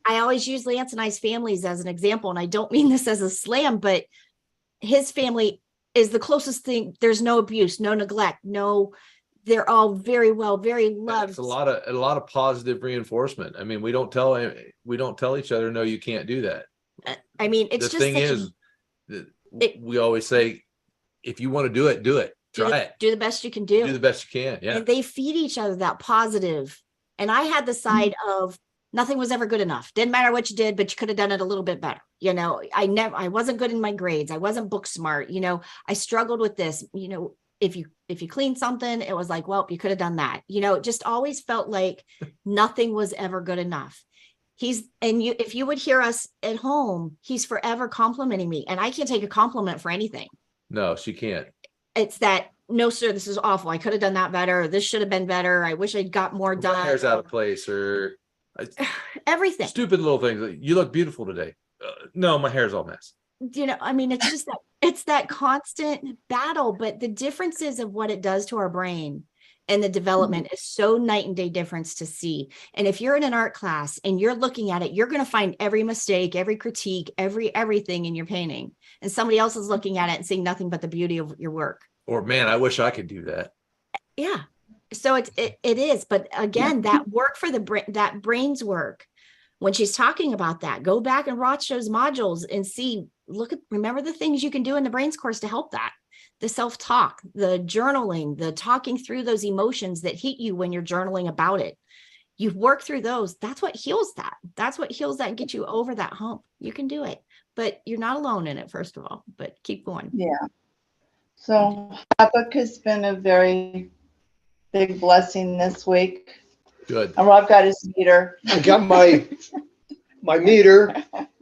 I always use Lance and I's families as an example, and I don't mean this as a slam, but his family is the closest thing. There's no abuse, no neglect, no, they're all very well, very loved. It's a lot of positive reinforcement. I mean, we don't tell each other, no, you can't do that. I mean, it's The just thing is, we always say, if you want to do it, try it. Do the best you can do. Do the best you can. Yeah. And they feed each other that positive. And I had the side of nothing was ever good enough. Didn't matter what you did, but you could have done it a little bit better. You know, I wasn't good in my grades. I wasn't book smart. You know, I struggled with this. You know, if you cleaned something, it was like, well, you could have done that. You know, it just always felt like nothing was ever good enough. If you would hear us at home, he's forever complimenting me. And I can't take a compliment for anything. No, she can't. It's that, no, sir, this is awful. I could have done that better. This should have been better. I wish I'd got more done. My hair's out of place, or everything. Stupid little things. Like, you look beautiful today. No, my hair's all mess. You know, I mean, it's just that it's that constant battle, but the differences of what it does to our brain and the development is so night and day difference to see. And if you're in an art class and you're looking at it, you're going to find every mistake, every critique, everything in your painting. And somebody else is looking at it and seeing nothing but the beauty of your work. Or, man, I wish I could do that. Yeah. So it is. But again, that work for the brain, that brain's work, when she's talking about that, go back and watch those modules and see, remember the things you can do in the brains course to help that. The self-talk, the journaling, the talking through those emotions that hit you when you're journaling about it. You work through those. That's what heals that. That's what heals that and gets you over that hump. You can do it, but you're not alone in it, first of all, but keep going. Yeah. So that book has been a very big blessing this week. Good. And Rob got his meter. I got my meter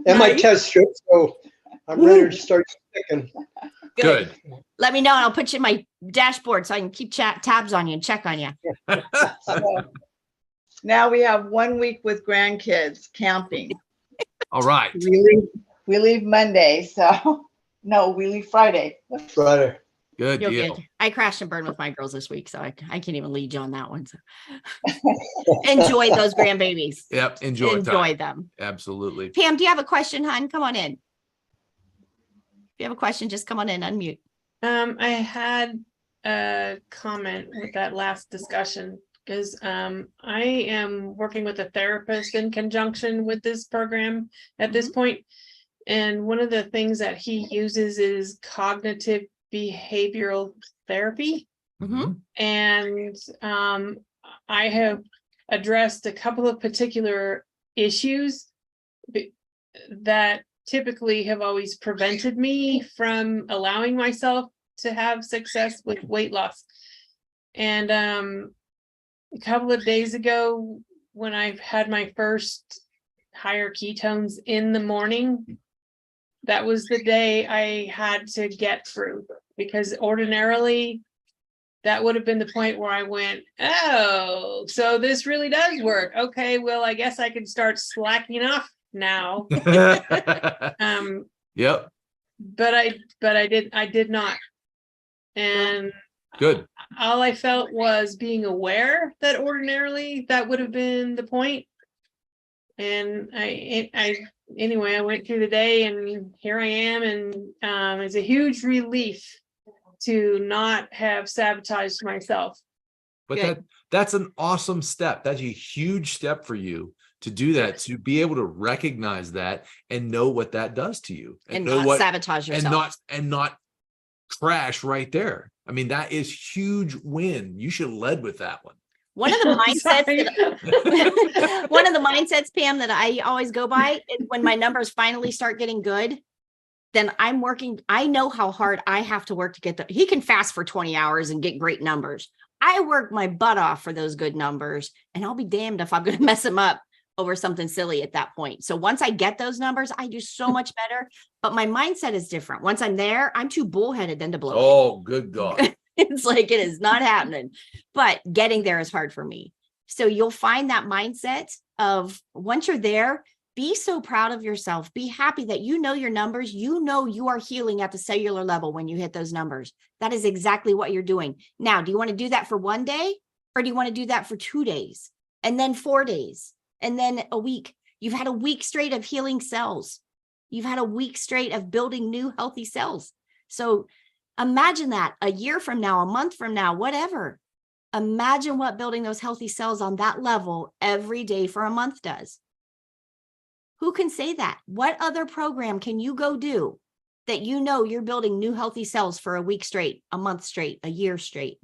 and my test strip, so I'm ready to start sticking. Good. Let me know and I'll put you in my dashboard so I can keep tabs on you and check on you. So now we have 1 week with grandkids camping. All right. We leave Monday, so no, we leave Friday. Friday. Good You're deal. good. I crashed and burned with my girls this week, so I can't even lead you on that one. So enjoy those grandbabies. Yep. Enjoy them. Absolutely. Pam, do you have a question, hon? Come on in. If you have a question, just come on in, unmute. I had a comment with that last discussion because I am working with a therapist in conjunction with this program at this point. And one of the things that he uses is cognitive behavioral therapy. And I have addressed a couple of particular issues that typically have always prevented me from allowing myself to have success with weight loss. And a couple of days ago, when I've had my first higher ketones in the morning, that was the day I had to get through, because ordinarily that would have been the point where I went, oh, so this really does work. Okay, well, I guess I can start slacking off now. Yep. But I did not. And Good. all I felt was being aware that ordinarily that would have been the point. And anyway, I went through the day and here I am. And it's a huge relief to not have sabotaged myself. But that's an awesome step. That's a huge step for you to do that, to be able to recognize that and know what that does to you, And know not what, sabotage yourself. and not crash right there. I mean, that is huge win. You should have led with that one. One of the mindsets, Pam, that I always go by is when my numbers finally start getting good, then I'm working. I know how hard I have to work to get he can fast for 20 hours and get great numbers. I work my butt off for those good numbers, and I'll be damned if I'm going to mess them up over something silly at that point. So once I get those numbers, I do so much better, but my mindset is different. Once I'm there, I'm too bullheaded then to blow. Oh, good God. It's like, it is not happening, but getting there is hard for me. So you'll find that mindset of once you're there, be so proud of yourself. Be happy that you know your numbers. You know you are healing at the cellular level when you hit those numbers. That is exactly what you're doing. Now, do you want to do that for one day, or do you want to do that for 2 days and then 4 days and then a week? You've had a week straight of healing cells. You've had a week straight of building new healthy cells. So imagine that a year from now, a month from now, whatever. Imagine what building those healthy cells on that level every day for a month does. Who can say that? What other program can you go do that you know you're building new healthy cells for a week straight, a month straight, a year straight?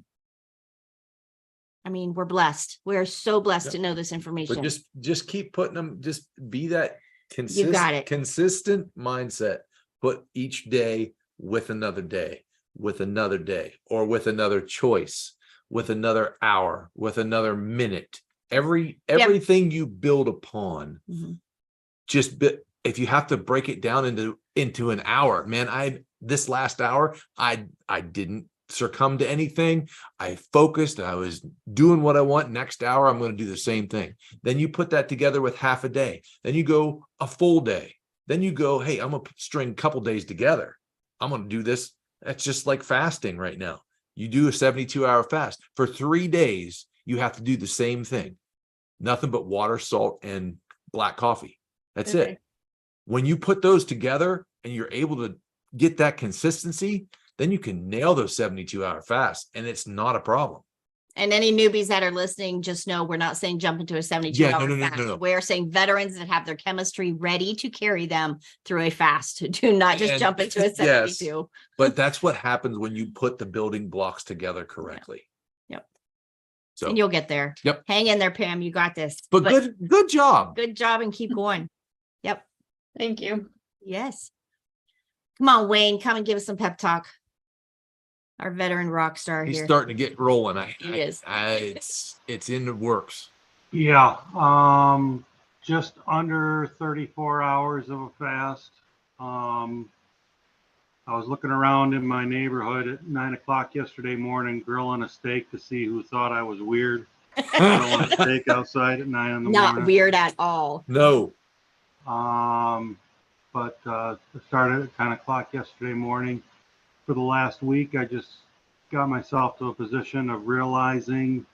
I mean, we're blessed. We're so blessed to know this information. But just keep putting them, just be that You got it. consistent mindset. Put each day with another day, with another day, or with another choice, with another hour, with another minute. Everything you build upon. Mm-hmm. If you have to break it down into an hour, man, this last hour, I didn't succumb to anything. I focused. I was doing what I want. Next hour, I'm going to do the same thing. Then you put that together with half a day. Then you go a full day. Then you go, hey, I'm going to string a couple days together. I'm going to do this. That's just like fasting right now. You do a 72-hour fast. For 3 days, you have to do the same thing. Nothing but water, salt, and black coffee. That's it. When you put those together and you're able to get that consistency, then you can nail those 72-hour fasts, and it's not a problem. And any newbies that are listening, just know we're not saying jump into a 72-hour fast. No. We're saying veterans that have their chemistry ready to carry them through a fast. Do not just jump into a 72. Yes, but that's what happens when you put the building blocks together correctly. Yep. So, and you'll get there. Yep. Hang in there, Pam. You got this. But good job. Good job, and keep going. Yep. Thank you. Yes. Come on, Wayne. Come and give us some pep talk. Our veteran rock star He's here. starting to get rolling. He is. It's in the works. Yeah, just under 34 hours of a fast. I was looking around in my neighborhood at 9 o'clock yesterday morning, grilling a steak to see who thought I was weird. Grilling a steak outside at 9 in the Not morning. weird at all. No. But I started at 10 o'clock yesterday morning. For the last week, I just got myself to a position of realizing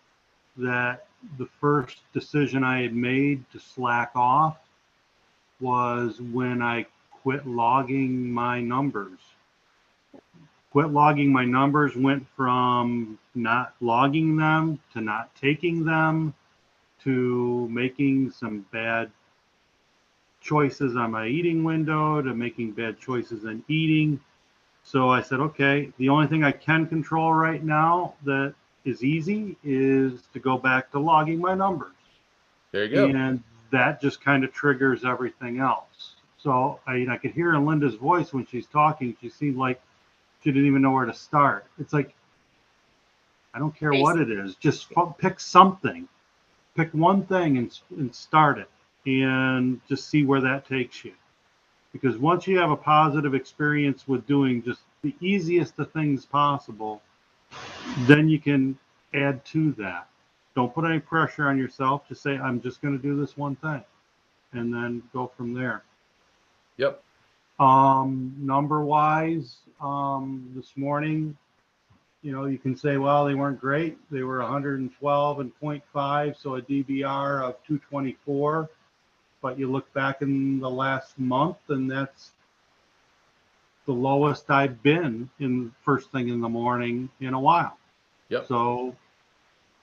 that the first decision I had made to slack off was when I quit logging my numbers. Quit logging my numbers went from not logging them to not taking them to making some bad choices on my eating window to making bad choices in eating. So I said, okay, the only thing I can control right now that is easy is to go back to logging my numbers. There you go. And that just kind of triggers everything else. So I could hear in Linda's voice when she's talking, she seemed like she didn't even know where to start. It's like, I don't care what it is, just pick something. Pick one thing and start it and just see where that takes you. Because once you have a positive experience with doing just the easiest of things possible, then you can add to that. Don't put any pressure on yourself. Just say, I'm just going to do this one thing and then go from there. Yep. Number wise, this morning, you can say, well, they weren't great. They were 112 and 0.5, so a DBR of 224. But you look back in the last month, and that's the lowest I've been in first thing in the morning in a while. Yep. So,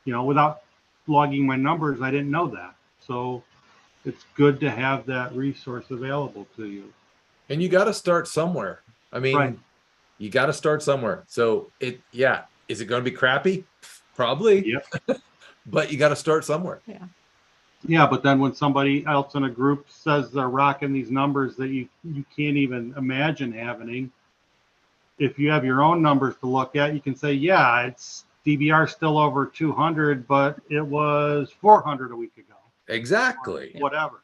without logging my numbers, I didn't know that. So it's good to have that resource available to you. And you got to start somewhere. I mean, Right. You got to start somewhere. So is it going to be crappy? Probably. Yep. But you got to start somewhere. Yeah. Yeah, but then when somebody else in a group says they're rocking these numbers that you can't even imagine having, if you have your own numbers to look at, you can say, yeah, it's DBR still over 200, but it was 400 a week ago. Exactly. Whatever.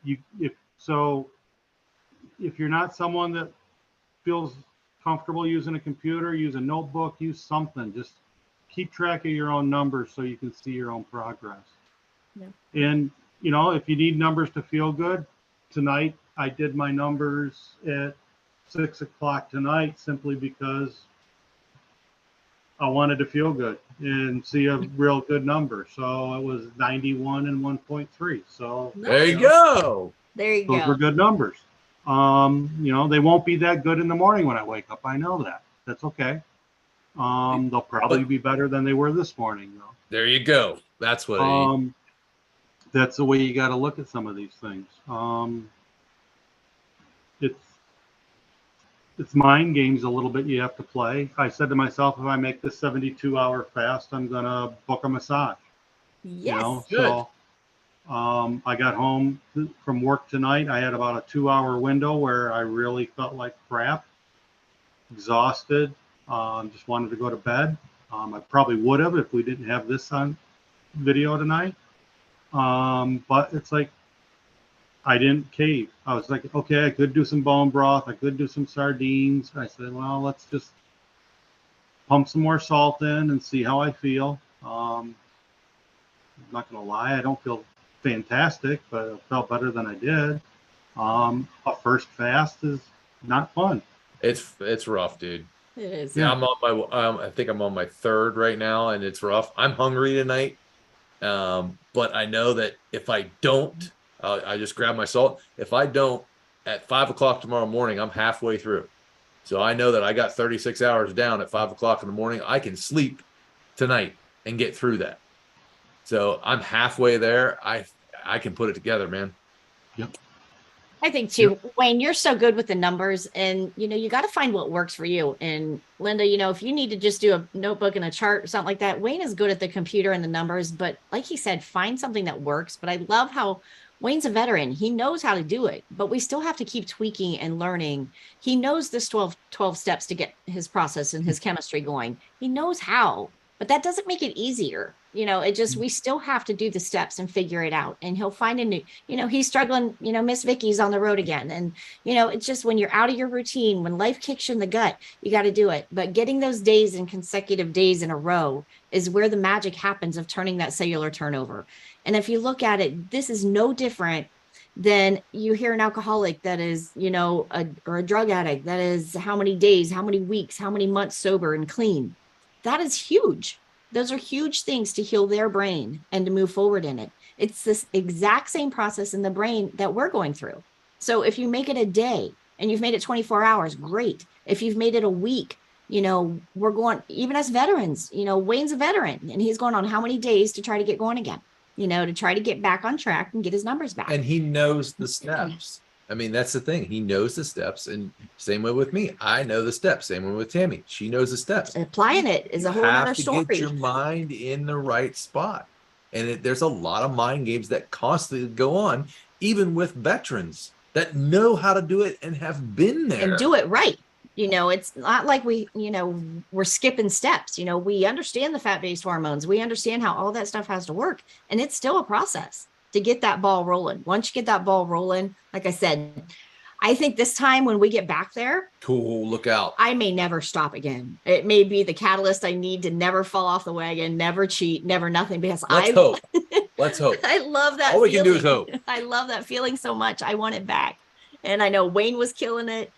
If you're not someone that feels comfortable using a computer, use a notebook, use something. Just keep track of your own numbers so you can see your own progress. Yeah. And, if you need numbers to feel good, tonight I did my numbers at 6 o'clock tonight simply because I wanted to feel good and see a real good number. So it was 91 and 1.3. So There you go. There you those were go. good numbers. They won't be that good in the morning when I wake up. I know that. That's okay. They'll probably be better than they were this morning, though. There you go. That's what That's the way you got to look at some of these things. It's mind games a little bit you have to play. I said to myself, if I make this 72-hour fast, I'm gonna book a massage. Yes. Good. So I got home from work tonight. I had about a 2-hour window where I really felt like crap, exhausted, just wanted to go to bed. I probably would have if we didn't have this on video tonight. But it's like I didn't cave. I was like, okay, I could do some bone broth. I could do some sardines. I said, well, let's just pump some more salt in and see how I feel. I'm not going to lie. I don't feel fantastic, but I felt better than I did. A first fast is not fun. it's rough, dude. It is. Yeah, I'm on my I think I'm on my third right now, and it's rough. I'm hungry tonight. But I know that if I don't, I just grab my salt. If I don't, at 5 o'clock tomorrow morning, I'm halfway through. So I know that I got 36 hours down at 5 o'clock in the morning. I can sleep tonight and get through that. So I'm halfway there. I can put it together, man. Yep. I think too, Wayne, you're so good with the numbers, and you got to find what works for you. And Linda, if you need to just do a notebook and a chart or something like that, Wayne is good at the computer and the numbers, but like he said, find something that works. But I love how Wayne's a veteran. He knows how to do it, but we still have to keep tweaking and learning. He knows this 12 steps to get his process and his chemistry going. He knows how, but that doesn't make it easier. It just, we still have to do the steps and figure it out. And he'll find a new, he's struggling, Miss Vicky's on the road again. And, it's just when you're out of your routine, when life kicks you in the gut, you got to do it. But getting those days and consecutive days in a row is where the magic happens of turning that cellular turnover. And if you look at it, this is no different than you hear an alcoholic that is, or a drug addict that is how many days, how many weeks, how many months sober and clean. That is huge. Those are huge things to heal their brain and to move forward in it. It's this exact same process in the brain that we're going through. So if you make it a day and you've made it 24 hours, great. If you've made it a week, we're going, even as veterans, Wayne's a veteran and he's going on how many days to try to get going again, to try to get back on track and get his numbers back. And he knows the steps. I mean, that's the thing. He knows the steps, and same way with me. I know the steps. Same way with Tammy. She knows the steps. Applying it is a whole other story. You have to get your mind in the right spot. And there's a lot of mind games that constantly go on, even with veterans that know how to do it and have been there. And do it right. It's not like we're skipping steps. We understand the fat-based hormones. We understand how all that stuff has to work. And it's still a process to get that ball rolling. Once you get that ball rolling, like I said, I think this time when we get back there, cool, look out. I may never stop again. It may be the catalyst I need to never fall off the wagon, never cheat, never nothing, because Let's hope. Let's hope. I love that. All we can do is hope. I love that feeling so much. I want it back. And I know Wayne was killing it.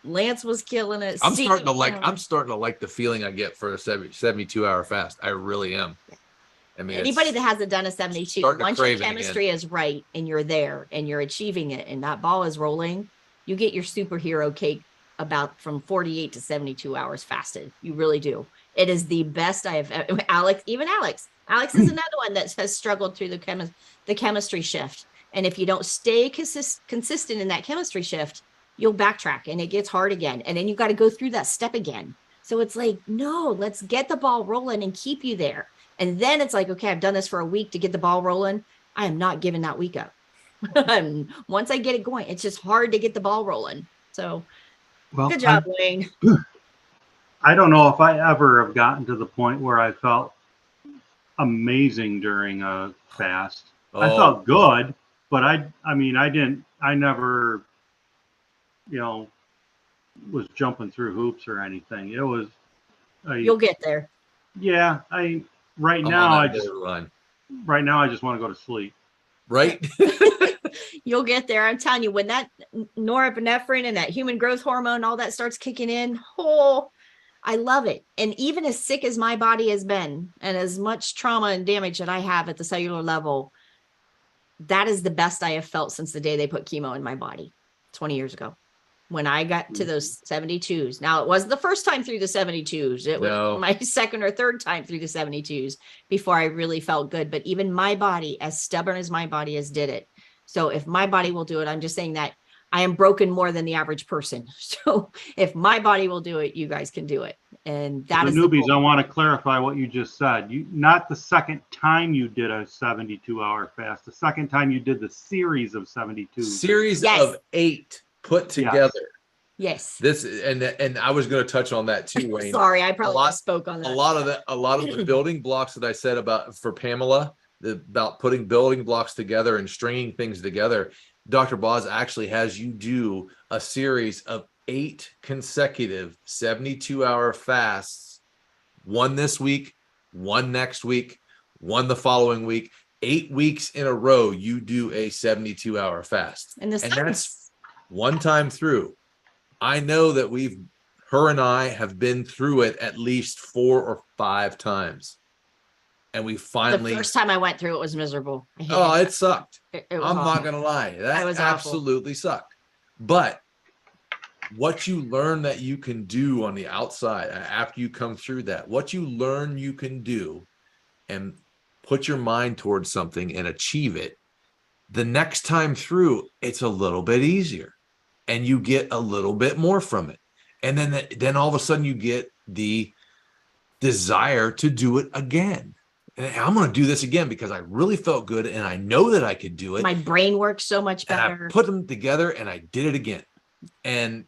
Lance was killing it. I'm starting to like the feeling I get for a 72-hour fast. I really am. I mean, anybody that hasn't done a 72, once your chemistry is right and you're there and you're achieving it and that ball is rolling, you get your superhero cake about from 48 to 72 hours fasted. You really do. It is the best I have. Alex is another one that has struggled through the chemistry shift. And if you don't stay consistent in that chemistry shift, you'll backtrack and it gets hard again. And then you got to go through that step again. So it's like, no, let's get the ball rolling and keep you there. And then it's like, okay, I've done this for a week to get the ball rolling. I am not giving that week up. And once I get it going, it's just hard to get the ball rolling. So Well, good job, Wayne. I don't know if I ever have gotten to the point where I felt amazing during a fast. I Oh. felt good, but I mean, I never, was jumping through hoops or anything. It was, You'll get there. yeah, right I'm now, on I that just borderline. want to go to sleep. Right? You'll get there. I'm telling you, when that norepinephrine and that human growth hormone, all that starts kicking in, I love it. And even as sick as my body has been and as much trauma and damage that I have at the cellular level, that is the best I have felt since the day they put chemo in my body 20 years ago. When I got to those 72s. Now, it wasn't the first time through the 72s. It was my second or third time through the 72s before I really felt good. But even my body, as stubborn as my body is, did it. So if my body will do it, I'm just saying that I am broken more than the average person. So if my body will do it, you guys can do it. And that The is newbies, I want to clarify what you just said. Not the second time you did a 72-hour fast, the second time you did the series of 72. Series Yes. of 8 put together. Yes. This and I was going to touch on that too, Wayne. Sorry, I probably spoke on that. A lot of the building blocks that I said for Pamela, about putting building blocks together and stringing things together. Dr. Boz actually has you do a series of 8 consecutive 72-hour fasts, one this week, one next week, one the following week, 8 weeks in a row. You do a 72-hour fast, And that's one time through. I know that her and I have been through it at least 4 or 5 times. And we finally, the first time I went through it was miserable. it sucked. It was I'm awful. not going to lie. That was absolutely sucked. But what you learn that you can do on the outside after you come through that, what you learn you can do and put your mind towards something and achieve it, the next time through, it's a little bit easier and you get a little bit more from it. And then all of a sudden you get the desire to do it again. And I'm going to do this again because I really felt good and I know that I could do it. My brain works so much better. And I put them together and I did it again. And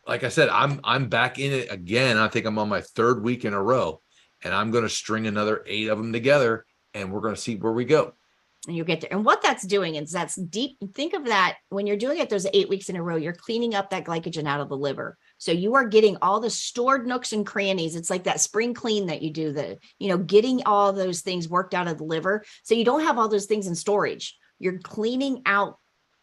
like I said, I'm back in it again. I think I'm on my 3rd week in a row, and I'm going to string another 8 of them together, and we're going to see where we go. And you'll get there. And what that's doing is that's deep. Think of that when you're doing it, those 8 weeks in a row, you're cleaning up that glycogen out of the liver. So you are getting all the stored nooks and crannies. It's like that spring clean that you do, getting all those things worked out of the liver. So you don't have all those things in storage. You're cleaning out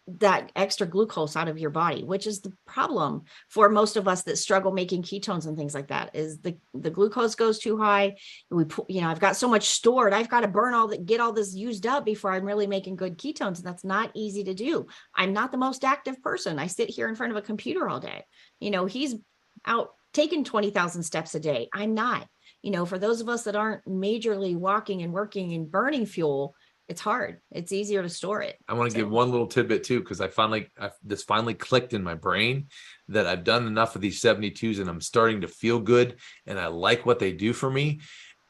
that extra glucose out of your body, which is the problem for most of us that struggle making ketones and things like that. Is the glucose goes too high. I've got so much stored. I've got to get all this used up before I'm really making good ketones. And that's not easy to do. I'm not the most active person. I sit here in front of a computer all day. He's out taking 20,000 steps a day. I'm not. For those of us that aren't majorly walking and working and burning fuel, it's hard. It's easier to store it. I want to give one little tidbit too, because this finally clicked in my brain that I've done enough of these 72s and I'm starting to feel good and I like what they do for me.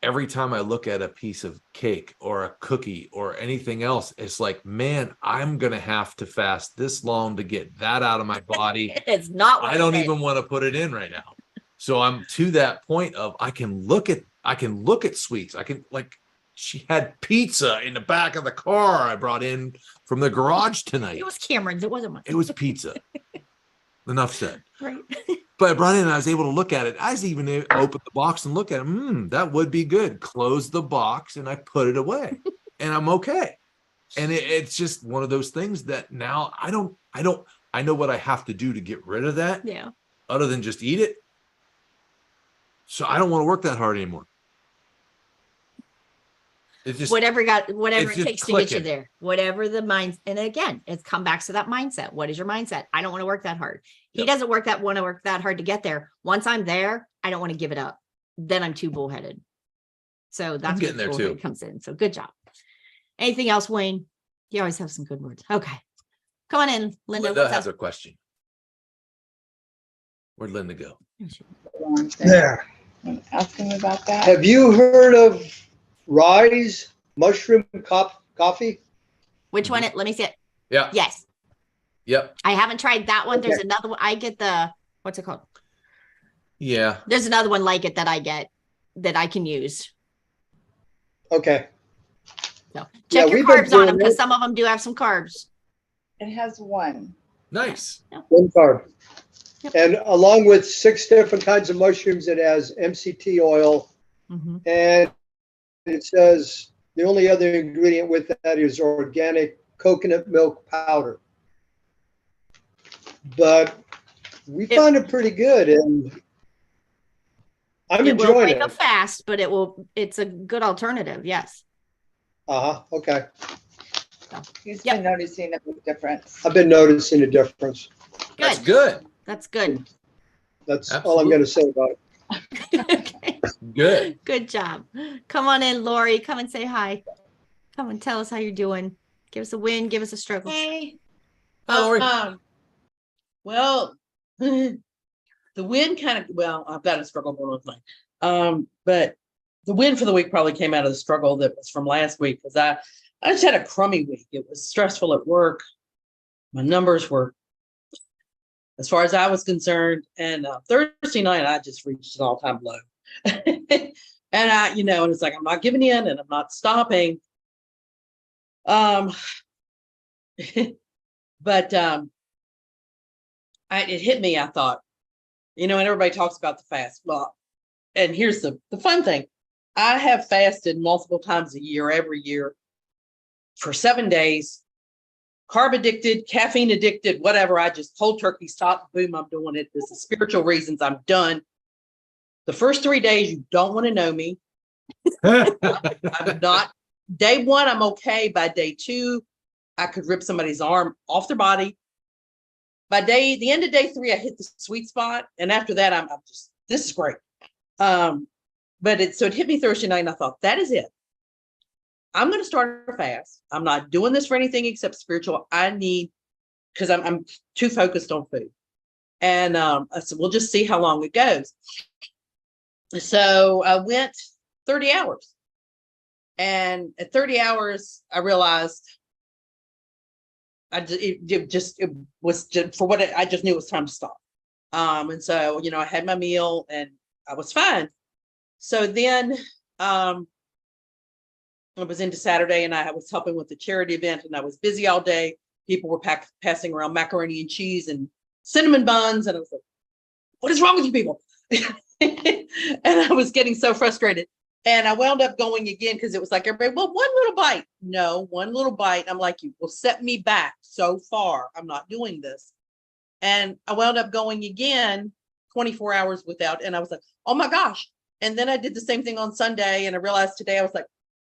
Every time I look at a piece of cake or a cookie or anything else, it's like, man, I'm going to have to fast this long to get that out of my body. It's not. I don't even want to put it in right now. So I'm to that point of I can look at sweets. She had pizza in the back of the car I brought in from the garage tonight. It was Cameron's. It wasn't mine. It was pizza. Enough said. Right. But I brought it in and I was able to look at it. I was even able to open the box and look at it. That would be good. Close the box and I put it away and I'm okay. And it's just one of those things that now I know what I have to do to get rid of that. Yeah. Other than just eat it. So I don't want to work that hard anymore. It's just whatever it takes to get you clicking. there, whatever the mind. And again, it's come back to that mindset. What is your mindset? I don't want to work that hard. He doesn't want to work that hard to get there. Once I'm there, I don't want to give it up. Then I'm too bullheaded. So that's getting there too. Comes in. So good job. Anything else, Wayne? You always have some good words. Okay. Come on in, Linda. Linda what's has up? a question. Where'd Linda go? There. Ask him about that. Have you heard of Rise mushroom coffee? Which one? Let me see it. Yeah. Yes. Yep. I haven't tried that one. There's Okay. another one. I get what's it called? Yeah. There's another one like it that I get that I can use. Okay. So Yeah, check your we've been carbs on them doing because it. some of them do have some carbs. It has one. Nice. One carb. Yep. And along with 6 different kinds of mushrooms, it has MCT oil. Mhm. And it says the only other ingredient with that is organic coconut milk powder. But we It- find it pretty good, and I'm It will enjoying break it. a fast, but it's a good alternative. Yes. Okay. He's Yep. been noticing a big difference. I've been noticing a difference. That's Good. good. That's good. That's all I'm going to say about it. Okay. Good. Good job. Come on in, Lori. Come and say hi. Come and tell us how you're doing. Give us a win. Give us a struggle. Hey. Hi, Lori. Well, the win kind of, well, I've got a struggle going with mine. But the win for the week probably came out of the struggle that was from last week because I just had a crummy week. It was stressful at work. My numbers were, as far as I was concerned, and Thursday night I just reached an all-time low. And and it's like I'm not giving in and I'm not stopping. But it hit me. I thought, and everybody talks about the fast. Well, and here's the fun thing. I have fasted multiple times a year, every year for 7 days, carb addicted, caffeine addicted, whatever. I just cold turkey stop, boom, I'm doing it. This is spiritual reasons. I'm done. The first 3 days, you don't want to know me. I'm not. Day 1, I'm okay. By day 2, I could rip somebody's arm off their body. By the end of day 3, I hit the sweet spot. And after that, I'm just, this is great. But it hit me Thursday night and I thought, that is it. I'm going to start a fast. I'm not doing this for anything except spiritual. Because I'm too focused on food. And I said, we'll just see how long it goes. So I went 30 hours. And at 30 hours, I realized I just knew it was time to stop. And so, I had my meal and I was fine. So then I was into Saturday and I was helping with the charity event and I was busy all day. People were passing around macaroni and cheese and cinnamon buns. And I was like, what is wrong with you people? And I was getting so frustrated. And I wound up going again because it was like, everybody, well, one little bite. No, one little bite. I'm like, you will set me back so far. I'm not doing this. And I wound up going again 24 hours without. And I was like, oh my gosh. And then I did the same thing on Sunday. And I realized today I was like,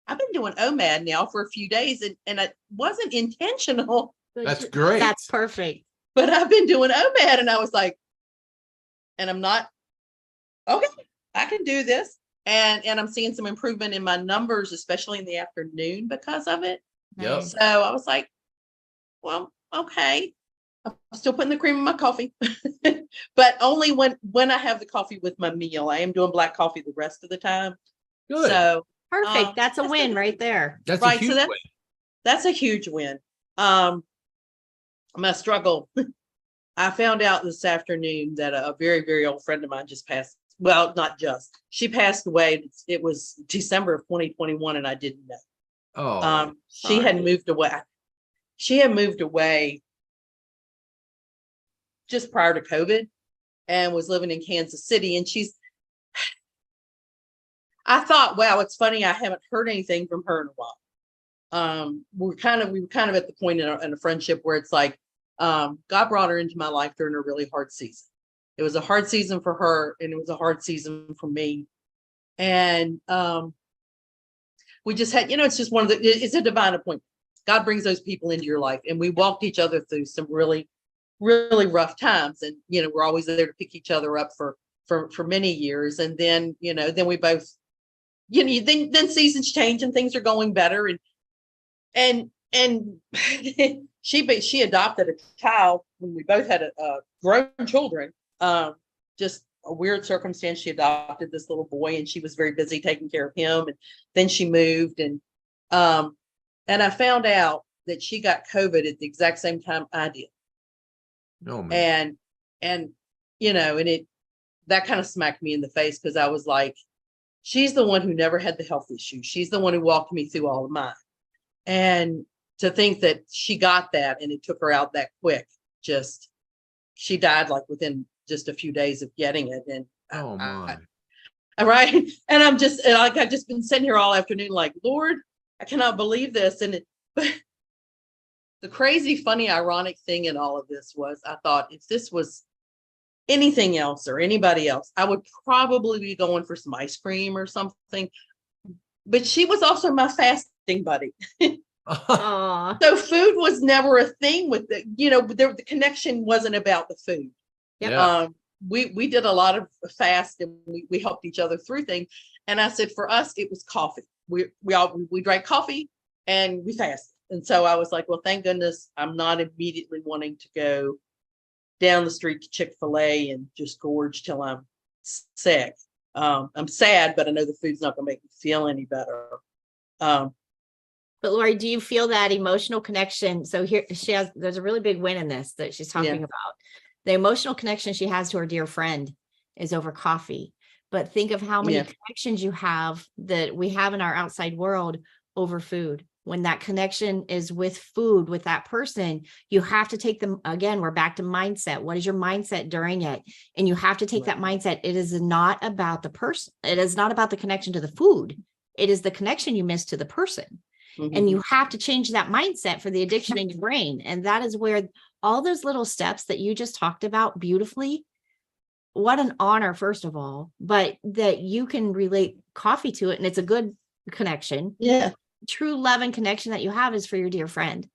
I've been doing OMAD now for a few days. And it wasn't intentional. That's great. That's perfect. But I've been doing OMAD. And I was like, and I'm not, okay, I can do this. And I'm seeing some improvement in my numbers, especially in the afternoon because of it. Yep. So I was like, well, okay. I'm still putting the cream in my coffee, but only when I have the coffee with my meal. I am doing black coffee the rest of the time. Good. So Perfect. That's a that's win the- right there. That's right, a huge so win. that's a huge win. My struggle. I found out this afternoon that a very, very old friend of mine just passed. Well, not just. She passed away. It was December of 2021, and I didn't know. Oh, She had moved away. She had moved away just prior to COVID and was living in Kansas City. And I thought, wow, it's funny. I haven't heard anything from her in a while. We were kind of at the point in a friendship where it's like, God brought her into my life during a really hard season. It was a hard season for her and it was a hard season for me. And we just had, it's just it's a divine appointment. God brings those people into your life. And we walked each other through some really, really rough times. And, we're always there to pick each other up for many years. And then, then we both, then seasons change and things are going better. And she adopted a child when we both had grown children. Just a weird circumstance. She adopted this little boy and she was very busy taking care of him. And then she moved and I found out that she got COVID at the exact same time I did. Oh man. And that kind of smacked me in the face, because I was like, she's the one who never had the health issues. She's the one who walked me through all of mine. And to think that she got that and it took her out that quick, she died like within just a few days of getting it. And Oh my. right. And I've just been sitting here all afternoon, like, Lord, I cannot believe this. But the crazy, funny, ironic thing in all of this was, I thought, if this was anything else or anybody else, I would probably be going for some ice cream or something. But she was also my fasting buddy. Aw. So food was never a thing with the connection wasn't about the food. Yeah. We did a lot of fast, and we helped each other through things. And I said, for us, it was coffee. We drank coffee and we fasted. And so I was like, well, thank goodness I'm not immediately wanting to go down the street to Chick-fil-A and just gorge till I'm sick. I'm sad, but I know the food's not going to make me feel any better. But Lori, do you feel that emotional connection? So here there's a really big win in this that she's talking about. The emotional connection she has to her dear friend is over coffee. But think of how many connections you have that we have in our outside world over food. When that connection is with food, with that person, you have to take them, again, we're back to mindset. What is your mindset during it? And you have to take that mindset. It is not about the person. It is not about the connection to the food. It is the connection you miss to the person. Mm-hmm. And you have to change that mindset for the addiction in your brain. And that is where all those little steps that you just talked about beautifully, what an honor, first of all, but that you can relate coffee to it. And it's a good connection. Yeah. True love and connection that you have is for your dear friend.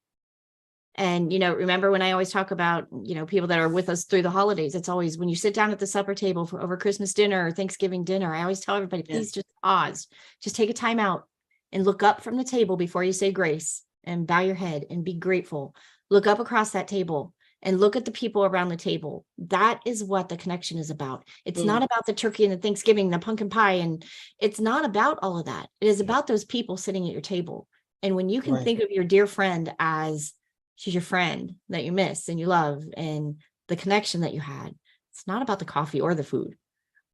And, remember when I always talk about, people that are with us through the holidays, it's always when you sit down at the supper table for over Christmas dinner or Thanksgiving dinner, I always tell everybody, please just pause, just take a time out and look up from the table before you say grace and bow your head and be grateful. Look up across that table and look at the people around the table. That is what the connection is about. It's not about the turkey and the Thanksgiving, the pumpkin pie. And it's not about all of that. It is about those people sitting at your table. And when you can think of your dear friend as she's your friend that you miss and you love and the connection that you had, it's not about the coffee or the food,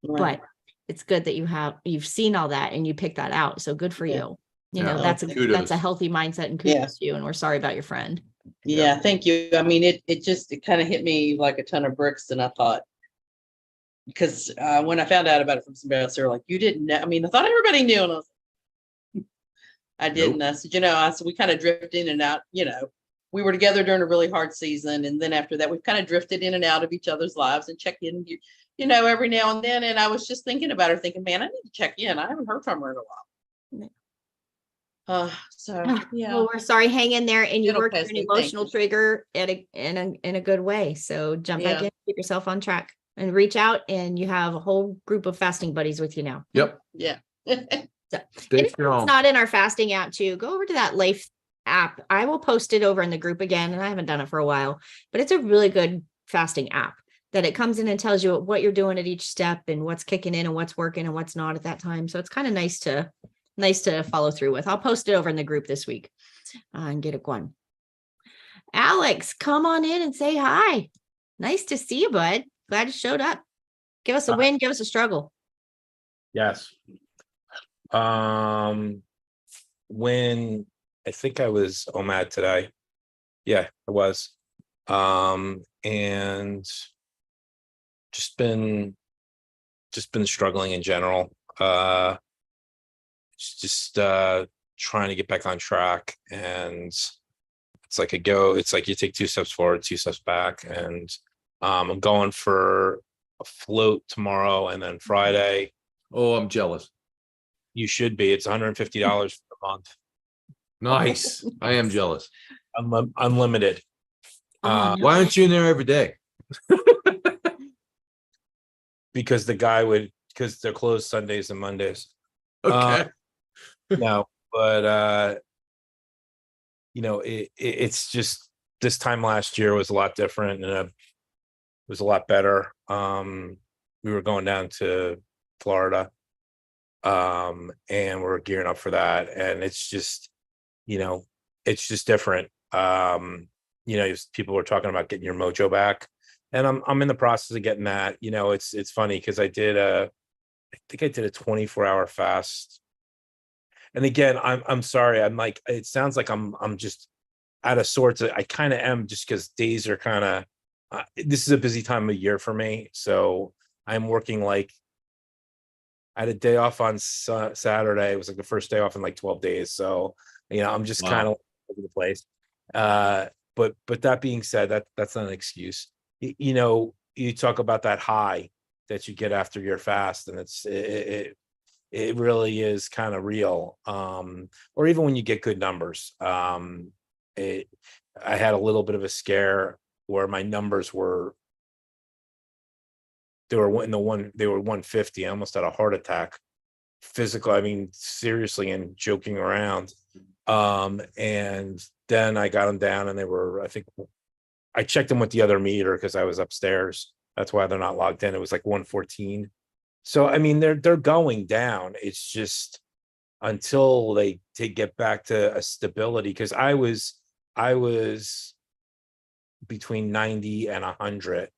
but it's good that you've seen all that and you picked that out. So good for you. That's a healthy mindset, and kudos to you. And we're sorry about your friend. Yeah, thank you. I mean, it kind of hit me like a ton of bricks. And I thought, because when I found out about it from somebody else, they were like, you didn't know. I mean, I thought everybody knew. And I was like, I didn't. Nope. I said, we kind of drifted in and out. We were together during a really hard season. And then after that, we've kind of drifted in and out of each other's lives and check in, every now and then. And I was just thinking about her, thinking, man, I need to check in. I haven't heard from her in a while. Well, we're sorry. Hang in there, and you worked an emotional trigger in a good way. So jump back in, keep yourself on track, and reach out. And you have a whole group of fasting buddies with you now. Yep. Yeah. So, it's not in our fasting app too. Go over to that Life app. I will post it over in the group again, and I haven't done it for a while, but it's a really good fasting app that it comes in and tells you what you're doing at each step and what's kicking in and what's working and what's not at that time. So it's kind of nice to follow through with. I'll post it over in the group this week and get it going. Alex, come on in and say hi. Nice to see you, bud. Glad you showed up. Give us a win, give us a struggle. Yes. When I think I was OMAD today. Yeah, I was. And just been struggling in general. Just trying to get back on track, and it's like you take 2 steps forward, 2 steps back, and I'm going for a float tomorrow and then Friday. Oh, I'm jealous. You should be. It's $150 for a month. Nice. I am jealous. Unlimited. Why aren't you in there every day? Because they're closed Sundays and Mondays. Okay. No, but it's just this time last year was a lot different, and it was a lot better. We were going down to Florida, and we're gearing up for that, and it's just different. People were talking about getting your mojo back, and I'm in the process of getting that. It's funny because I think I did a 24-hour fast. And again, I'm sorry. I'm like, it sounds like I'm just out of sorts. I kind of am, just because days are kind of, this is a busy time of year for me. So I'm working like, I had a day off on Saturday. It was like the first day off in like 12 days. So, I'm just kind of over the place. But that being said, that's not an excuse. You talk about that high that you get after your fast, and it really is kind of real. Or even when you get good numbers. I had a little bit of a scare where my numbers were, they were 150. I almost had a heart attack. Physical, I mean, seriously, and joking around. And then I got them down, and they were, I think I checked them with the other meter because I was upstairs. That's why they're not logged in. It was like 114. So I mean, they're going down. It's just until they get back to a stability, because I was between 90 and 100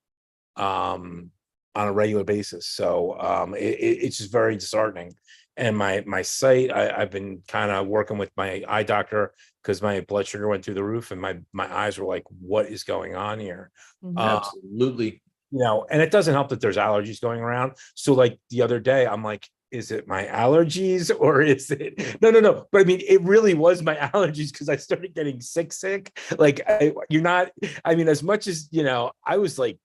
on a regular basis. So it's just very disheartening. And my sight, I've been kind of working with my eye doctor because my blood sugar went through the roof, and my eyes were like, what is going on here? Absolutely. And it doesn't help that there's allergies going around. So like the other day, I'm like, is it my allergies or is it no? But I mean, it really was my allergies, because I started getting sick. Like as much as, I was like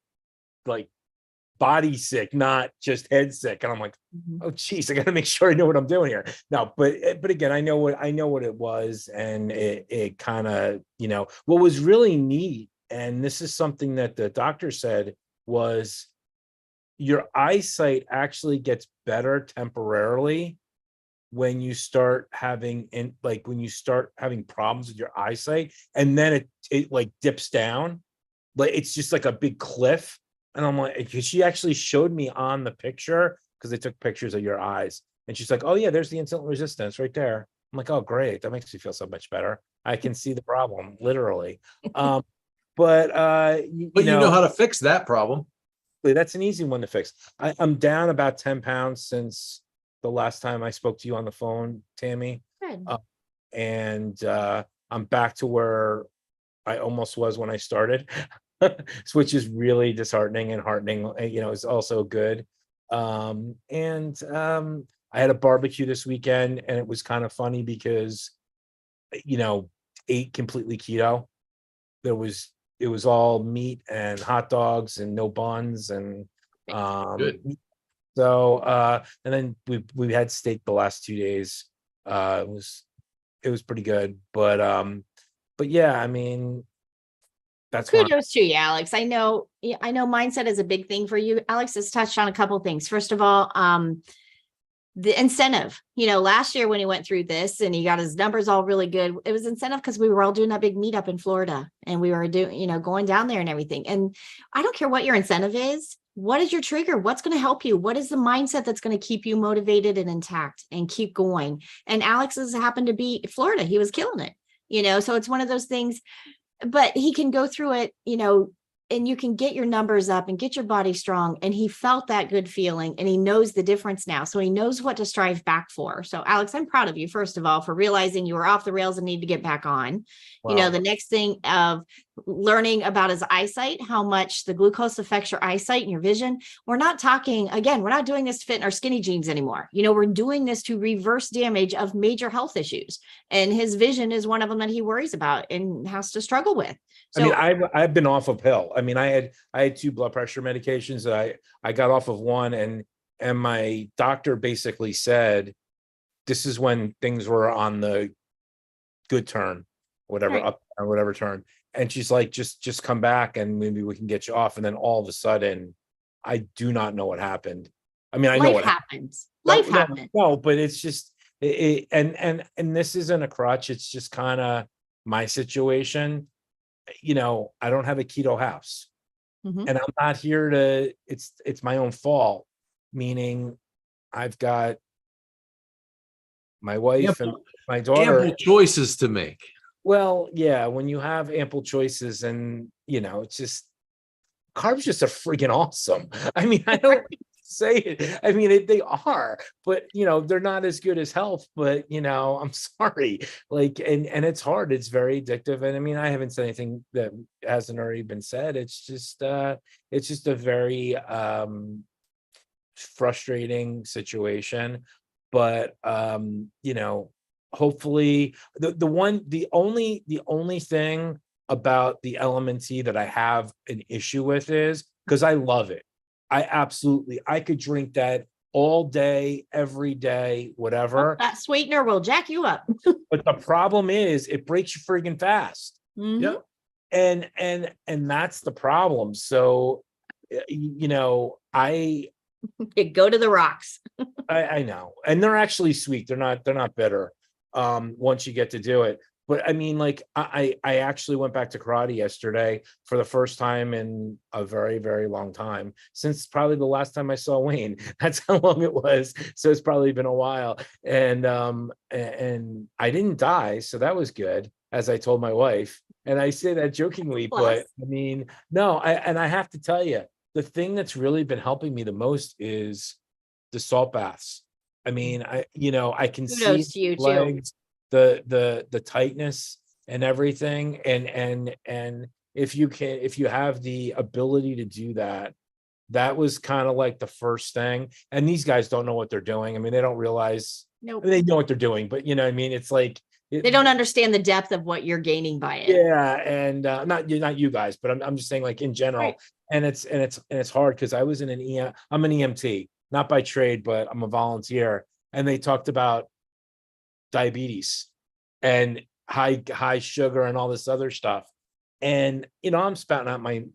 body sick, not just head sick. And I'm like, oh geez, I got to make sure I know what I'm doing here. No, but again, I know what it was. And it kind of, what was really neat. And this is something that the doctor said was, your eyesight actually gets better temporarily when you start having problems with your eyesight, and then it like dips down, like it's just like a big cliff. And I'm like, because she actually showed me on the picture, because they took pictures of your eyes, and she's like, oh yeah, there's the insulin resistance right there. I'm like, oh great, that makes me feel so much better. I can see the problem literally. But you know how to fix that problem. That's an easy one to fix. I'm down about 10 pounds since the last time I spoke to you on the phone, Tammy. Good. And I'm back to where I almost was when I started, which is really disheartening and heartening. Is also good. I had a barbecue this weekend, and it was kind of funny because, ate completely keto. It was all meat and hot dogs and no buns, and Good. so and then we had steak the last 2 days. It was pretty good, but yeah, I mean, that's kudos to you, Alex. I know mindset is a big thing for you. Alex has touched on a couple things. First of all, the incentive, last year when he went through this and he got his numbers all really good, it was incentive because we were all doing that big meetup in Florida, and we were doing, going down there and everything. And I don't care what your incentive is. What is your trigger? What's going to help you? What is the mindset that's going to keep you motivated and intact and keep going? And Alex has happened to be Florida. He was killing it, so it's one of those things, but he can go through it, and you can get your numbers up and get your body strong. And he felt that good feeling, and he knows the difference now. So he knows what to strive back for. So Alex, I'm proud of you, first of all, for realizing you were off the rails and need to get back on. Wow. The next thing of learning about his eyesight, how much the glucose affects your eyesight and your vision. We're not doing this to fit in our skinny jeans anymore. We're doing this to reverse damage of major health issues. And his vision is one of them that he worries about and has to struggle with. So, I mean, I've been off of pill. I mean, I had 2 blood pressure medications that I got off of one, and my doctor basically said, this is when things were on the good turn, whatever, right. Up or whatever turn. And she's like, just come back and maybe we can get you off. And then all of a sudden, I do not know what happened. I mean, I know what happens. happened. Life happens. No, but it's just, and this isn't a crutch. It's just kind of my situation. I don't have a keto house, and I'm not here to, it's my own fault, meaning I've got my wife and my daughter. Ample choices to make. Well, yeah, when you have ample choices and, it's just carbs just are freaking awesome. I mean, I don't say it. I mean, they are, but they're not as good as health, but I'm sorry. Like, and it's hard. It's very addictive. And I mean, I haven't said anything that hasn't already been said. It's just a very frustrating situation. But hopefully the only thing about the LMNT that I have an issue with is because I love it. I could drink that all day, every day, whatever. That sweetener will jack you up. But the problem is it breaks you friggin' fast. Mhm. Yep. And that's the problem. So, Go to the rocks. I know. And they're actually sweet. They're not bitter once you get to do it. But I mean, like I actually went back to karate yesterday for the first time in a very, very long time, since probably the last time I saw Wayne. That's how long it was. So it's probably been a while. And I didn't die, so that was good, as I told my wife. And I say that jokingly, but I mean, no, I have to tell you, the thing that's really been helping me the most is the salt baths. I mean, I can Kudos see to you, too. legs, the tightness and everything. And if you have the ability to do that, that was kind of like the first thing. And these guys don't know what they're doing. I mean, they don't realize. Nope. They know what they're doing, but what I mean, it's like They don't understand the depth of what you're gaining by it. yeah, and not you guys, but I'm just saying, like, in general. Right. And it's hard because I was in I'm an EMT, not by trade, but I'm a volunteer, and they talked about diabetes and high sugar and all this other stuff. And I'm spouting out my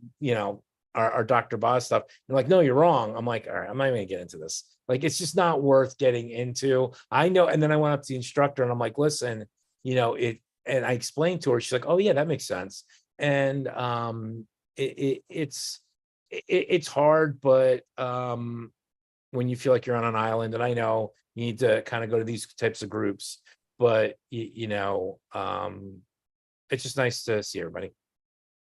our drboz stuff. They're like, no, you're wrong. I'm like, all right, I'm not even gonna get into this. Like, it's just not worth getting into. I know. And then I went up to the instructor and I'm like, listen, and I explained to her. She's like, oh yeah, that makes sense. And it's hard, but when you feel like you're on an island, and I know you need to kind of go to these types of groups, but it's just nice to see everybody.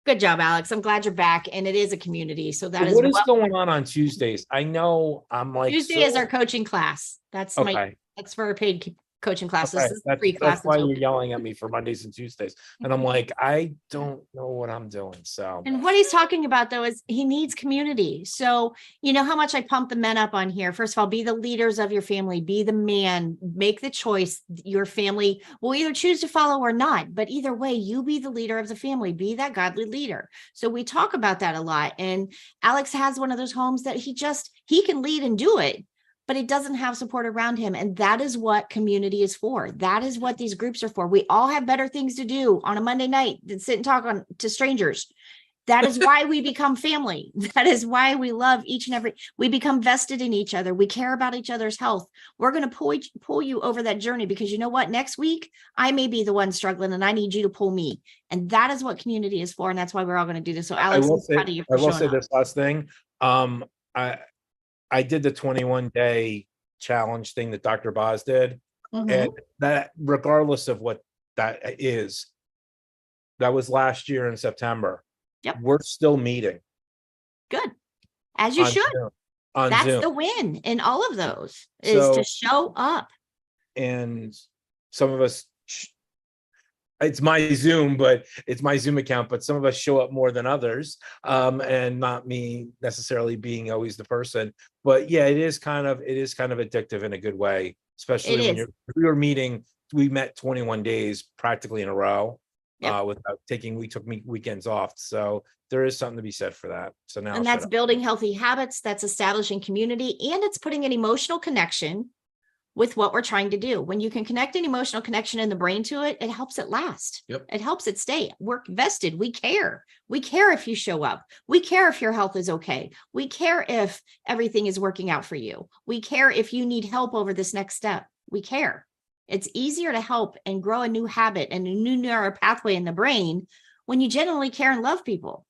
Good job, Alex. I'm glad you're back, and it is a community. So that is what is going on Tuesdays? I know I'm like Tuesday is our coaching class. That's okay. That's for our paid coaching classes. Okay. This is the free class. That's why you're yelling at me for Mondays and Tuesdays. And I'm like, I don't know what I'm doing. So, and what he's talking about, though, is he needs community. So, you know how much I pump the men up on here. First of all, be the leaders of your family, be the man, make the choice. Your family will either choose to follow or not. But either way, you be the leader of the family, be that godly leader. So we talk about that a lot. And Alex has one of those homes that he can lead and do it, but it doesn't have support around him. And that is what community is for. That is what these groups are for. We all have better things to do on a Monday night than sit and talk to strangers. That is why we become family. That is why we love each and every, we become vested in each other. We care about each other's health. We're going to pull you over that journey, because you know what? Next week, I may be the one struggling and I need you to pull me. And that is what community is for. And that's why we're all going to do this. So Alex, I'm proud of you for I will showing say up. this last thing. I did the 21-day challenge thing that Dr. Boz did. Mhm. And that, regardless of what that is, that was last year in September. Yep. We're still meeting. Good. As you on should. Zoom, on That's Zoom. the win in all of those, is So- to show up. And some of us, it's my Zoom, but it's my Zoom account, but some of us show up more than others. And not me necessarily being always the person, but yeah, it is kind of addictive in a good way, especially It when is. we were meeting, we met 21 days practically in a row. Yep. Without we took weekends off. So there is something to be said for that. So now, And that's building healthy habits, that's establishing community, and it's putting an emotional connection with what we're trying to do. When you can connect an emotional connection in the brain to it, it helps it last. Yep. It helps it stay. We're vested. We care. We care if you show up. We care if your health is okay. We care if everything is working out for you. We care if you need help over this next step. We care. It's easier to help and grow a new habit and a new neural pathway in the brain when you genuinely care and love people.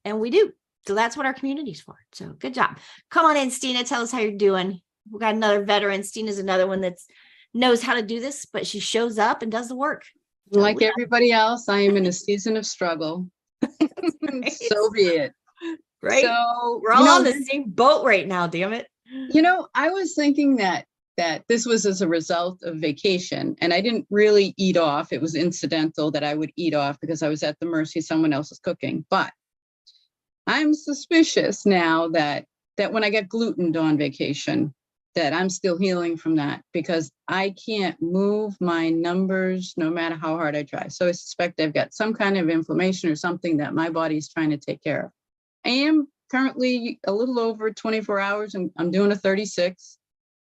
And we do. So that's what our community is for. So good job. Come on in, Stina. Tell us how you're doing. We got another veteran. Stina's another one that knows how to do this, but she shows up and does the work. Like everybody else, I am in a season of struggle. So be it. Right. So We're all on the same boat right now, damn it. I was thinking that this was as a result of vacation, and I didn't really eat off. It was incidental that I would eat off because I was at the mercy of someone else's cooking. But I'm suspicious now that when I get glutened on vacation, that I'm still healing from that, because I can't move my numbers no matter how hard I try. So I suspect I've got some kind of inflammation or something that my body's trying to take care of. I am currently a little over 24 hours, and I'm doing a 36.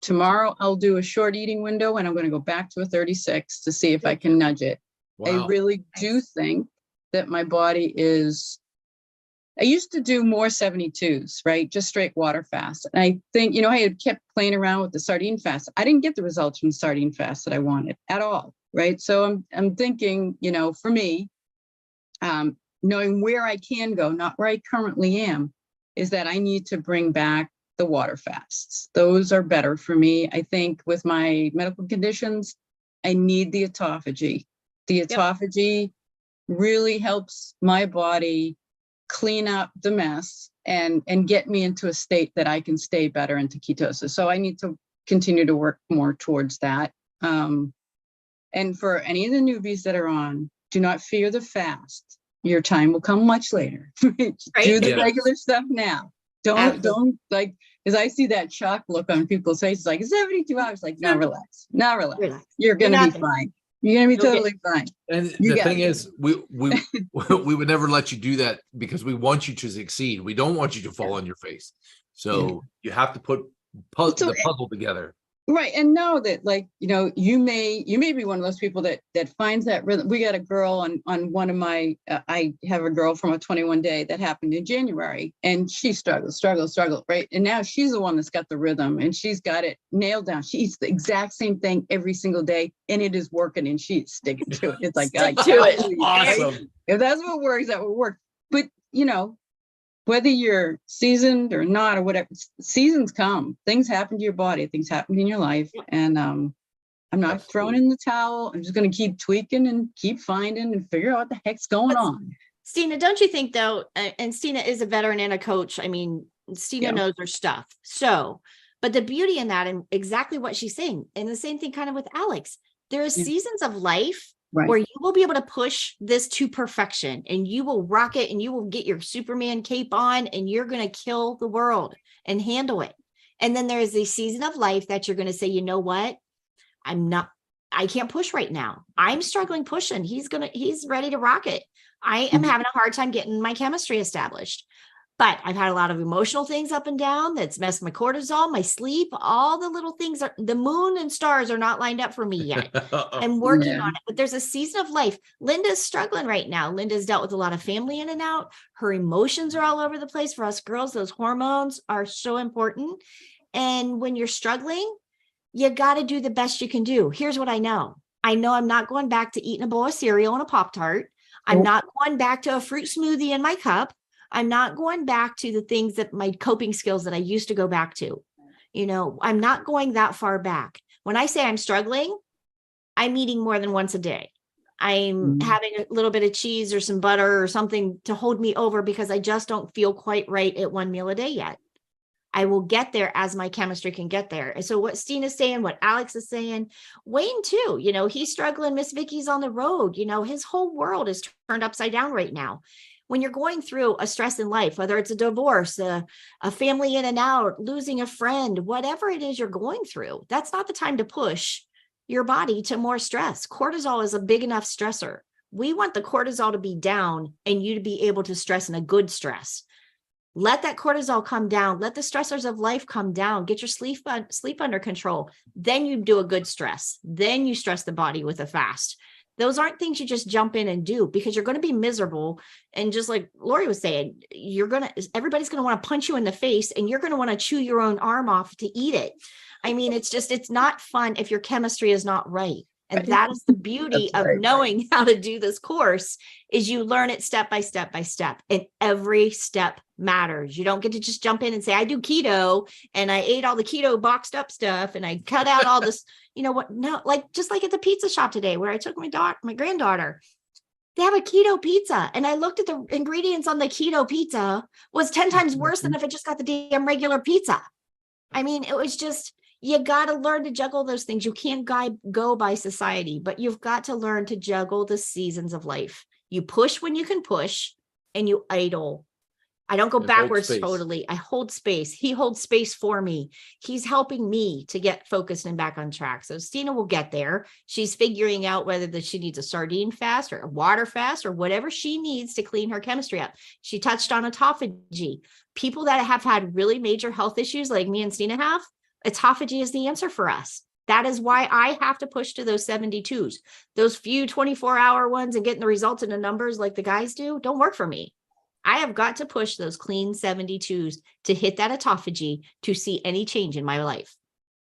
Tomorrow I'll do a short eating window, and I'm going to go back to a 36 to see if I can nudge it. Wow. I really do think that my body is, I used to do more 72s, right? Just straight water fast. And I think, I had kept playing around with the sardine fast. I didn't get the results from the sardine fast that I wanted at all, right? So I'm thinking, for me, knowing where I can go, not where I currently am, is that I need to bring back the water fasts. Those are better for me. I think with my medical conditions, I need the autophagy. The autophagy really helps my body clean up the mess and get me into a state that I can stay better into ketosis. So I need to continue to work more towards that. And for any of the newbies that are on, do not fear the fast. Your time will come much later. Right? Do the Yeah. regular stuff now. Don't like, because I see that shock look on people's faces, like 72 hours, like, no, relax. Relax. You're going to You're be not gonna- fine. You're going to be You'll totally fine. And You the got thing it. is, we would never let you do that because we want you to succeed. We don't want you to fall on your face. So you have to put the puzzle together. Right. And know that, like, you may be one of those people that finds that rhythm. We got a girl on one of my, I have a girl from a 21 day that happened in January, and she struggled, right? And now she's the one that's got the rhythm, and she's got it nailed down. She eats the exact same thing every single day, and it is working, and she's sticking to it. It's like, Stick to it. Awesome. if that's what works, that will work. But, whether you're seasoned or not, or whatever, seasons come, things happen to your body, things happen in your life. And I'm not throwing in the towel. I'm just going to keep tweaking and keep finding and figure out what the heck's going on. Stina, don't you think though, and Stina is a veteran and a coach. I mean, Stina knows her stuff. So, but the beauty in that and exactly what she's saying, and the same thing kind of with Alex, there are seasons of life where you will be able to push this to perfection, and you will rock it, and you will get your Superman cape on, and you're going to kill the world and handle it. And then there is a season of life that you're going to say, you know what? I can't push right now. I'm struggling pushing. He's ready to rock it. I am having a hard time getting my chemistry established. But I've had a lot of emotional things up and down that's messed my cortisol, my sleep, all the little things. The moon and stars are not lined up for me yet. I'm working on it, but there's a season of life. Linda's struggling right now. Linda's dealt with a lot of family in and out. Her emotions are all over the place. For us girls, those hormones are so important. And when you're struggling, you got to do the best you can do. Here's what I know. I know I'm not going back to eating a bowl of cereal and a Pop-Tart. I'm not going back to a fruit smoothie in my cup. I'm not going back to the things that my coping skills that I used to go back to. I'm not going that far back. When I say I'm struggling, I'm eating more than once a day. I'm having a little bit of cheese or some butter or something to hold me over because I just don't feel quite right at one meal a day yet. I will get there as my chemistry can get there. And so what Stina's saying, what Alex is saying, Wayne too, he's struggling. Miss Vicky's on the road. His whole world is turned upside down right now. When you're going through a stress in life, whether it's a divorce, a family in and out, losing a friend, whatever it is you're going through, that's not the time to push your body to more stress. Cortisol is a big enough stressor. We want the cortisol to be down and you to be able to stress in a good stress. Let that cortisol come down. Let the stressors of life come down. Get your sleep under control. Then you do a good stress. Then you stress the body with a fast. Those aren't things you just jump in and do because you're going to be miserable. And just like Lori was saying, everybody's going to want to punch you in the face and you're going to want to chew your own arm off to eat it. I mean, it's not fun if your chemistry is not right. And that is the beauty That's of right. knowing how to do this course is you learn it step by step by step. And every step matters. You don't get to just jump in and say, I do keto and I ate all the keto boxed up stuff and I cut out all this, you know what? No, like just like at the pizza shop today where I took my granddaughter, they have a keto pizza. And I looked at the ingredients on the keto pizza was 10 times worse than if I just got the damn regular pizza. I mean, it was just, you got to learn to juggle those things. You can't go by society, but you've got to learn to juggle the seasons of life. You push when you can push and you idle. I don't go And hold backwards space. totally. I hold space. He holds space for me. He's helping me to get focused and back on track. So Stina will get there. She's figuring out whether she needs a sardine fast or a water fast or whatever she needs to clean her chemistry up. She touched on autophagy. People that have had really major health issues like me and Stina have, autophagy is the answer for us. That is why I have to push to those 72s. Those few 24-hour ones and getting the results in the numbers like the guys do don't work for me. I have got to push those clean 72s to hit that autophagy to see any change in my life,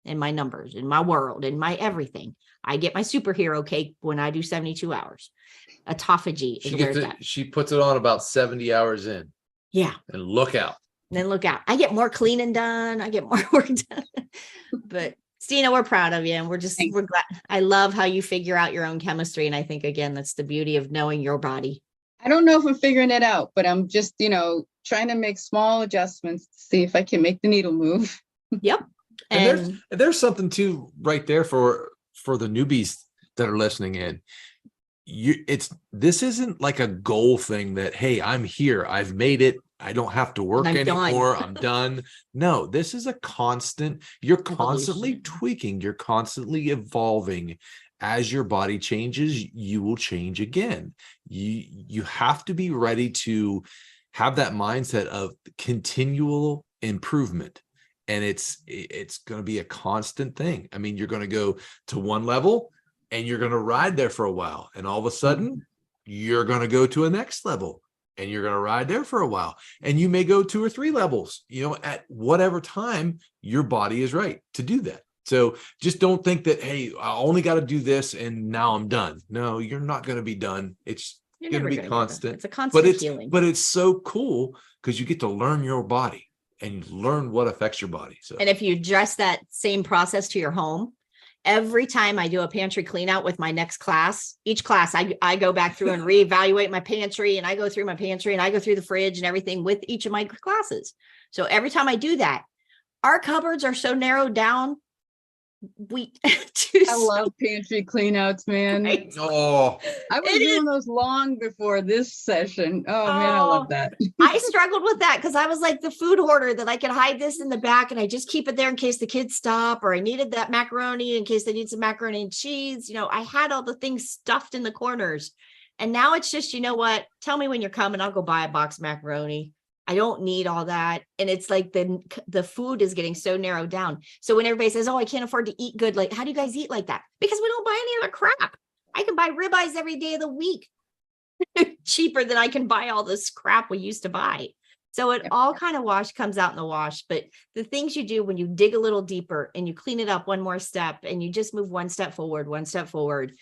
in my numbers, in my world, in my everything. I get my superhero cake when I do 72 hours. Autophagy is where it's at. She puts it on about 70 hours in. Yeah. And look out. Then look out. I get more cleaning done. I get more work done. But Stina, we're proud of you. And we're glad. I love how you figure out your own chemistry. And I think, again, that's the beauty of knowing your body. I don't know if I'm figuring it out, but I'm just, trying to make small adjustments to see if I can make the needle move. Yep. And there's something too right there for the newbies that are listening in. This isn't like a goal thing that, hey, I'm here, I've made it, I don't have to work anymore, I'm done. No, this is a constant, you're constantly tweaking, you're constantly evolving. As your body changes, you will change again. You have to be ready to have that mindset of continual improvement. And it's going to be a constant thing. I mean, you're going to go to one level and you're going to ride there for a while. And all of a sudden, you're going to go to a next level and you're going to ride there for a while. And you may go 2 or 3 levels, at whatever time your body is right to do that. So just don't think that, hey, I only got to do this and now I'm done. No, you're not going to be done. It's going to be constant. It's a constant healing. But it's so cool because you get to learn your body and you learn what affects your body. So, and if you address that same process to your home, every time I do a pantry clean out with my next class, each class I go back through and reevaluate my pantry, and I go through my pantry and I go through the fridge and everything with each of my classes. So every time I do that, our cupboards are so narrowed down. I love pantry cleanouts, man. Right? Oh, I was doing those long before this session. Oh man, I love that. I struggled with that because I was like the food hoarder that I could hide this in the back and I just keep it there in case the kids stop, or I needed that macaroni in case they need some macaroni and cheese. I had all the things stuffed in the corners, and now it's just, you know what? Tell me when you're coming. I'll go buy a box of macaroni. I don't need all that. And it's like the food is getting so narrowed down. So when everybody says, oh, I can't afford to eat good, like, how do you guys eat like that? Because we don't buy any other crap. I can buy ribeyes every day of the week cheaper than I can buy all this crap we used to buy. So it all kind of comes out in the wash. But the things you do when you dig a little deeper and you clean it up one more step and you just move one step forward,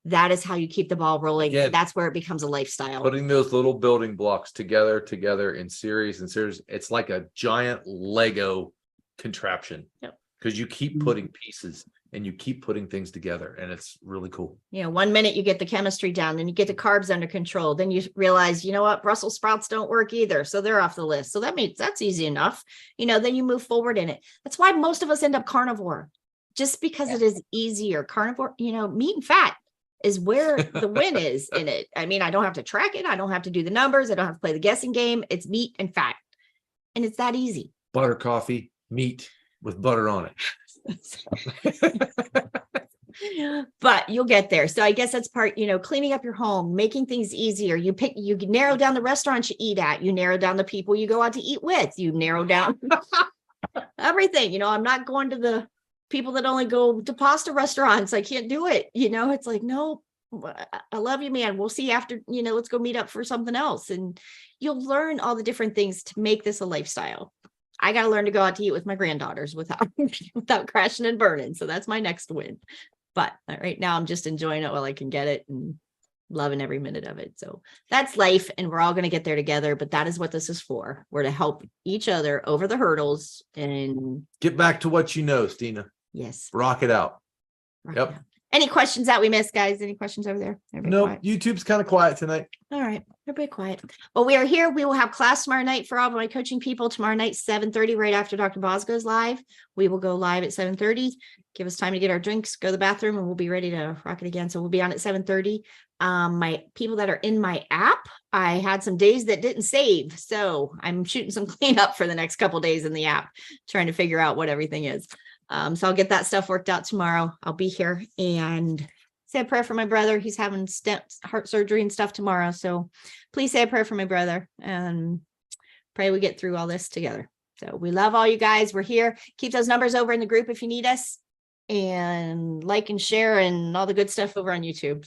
that is how you keep the ball rolling. Yeah. That's where it becomes a lifestyle. Putting those little building blocks together in series. It's like a giant Lego contraption. Yep. Because you keep putting pieces and you keep putting things together, and it's really cool. 1 minute you get the chemistry down, then you get the carbs under control. Then you realize, you know what, Brussels sprouts don't work either. So they're off the list. So that means that's easy enough. Then you move forward in it. That's why most of us end up carnivore, just because it is easier. Carnivore, meat and fat is where the win is in it. I mean, I don't have to track it. I don't have to do the numbers. I don't have to play the guessing game. It's meat and fat. And it's that easy. Butter coffee, meat with butter on it. But you'll get there. So I guess that's part, cleaning up your home, making things easier. You narrow down the restaurants you eat at, you narrow down the people you go out to eat with, you narrow down everything. I'm not going to the people that only go to pasta restaurants. I can't do it. It's like, no, I love you, man. We'll see after, let's go meet up for something else. And you'll learn all the different things to make this a lifestyle. I got to learn to go out to eat with my granddaughters without crashing and burning. So that's my next win. But right now I'm just enjoying it while I can get it and loving every minute of it. So that's life, and we're all going to get there together, but that is what this is for. We're to help each other over the hurdles and Get back to what you know, Stina. yes. Rock it out. rock Yep. it out. Any questions that we missed, guys? Any questions over there? Everybody No, quiet? YouTube's kind of quiet tonight. All right, everybody quiet. Well, we are here. We will have class tomorrow night for all of my coaching people. Tomorrow night, 7:30, right after Dr. Boz goes live. We will go live at 7:30. Give us time to get our drinks, go to the bathroom, and we'll be ready to rock it again. So we'll be on at 7:30. My people that are in my app, I had some days that didn't save. So I'm shooting some cleanup for the next couple days in the app, trying to figure out what everything is. So I'll get that stuff worked out tomorrow. I'll be here and say a prayer for my brother. He's having heart surgery and stuff tomorrow. So please say a prayer for my brother and pray we get through all this together. So we love all you guys. We're here. Keep those numbers over in the group if you need us, and like and share and all the good stuff over on YouTube.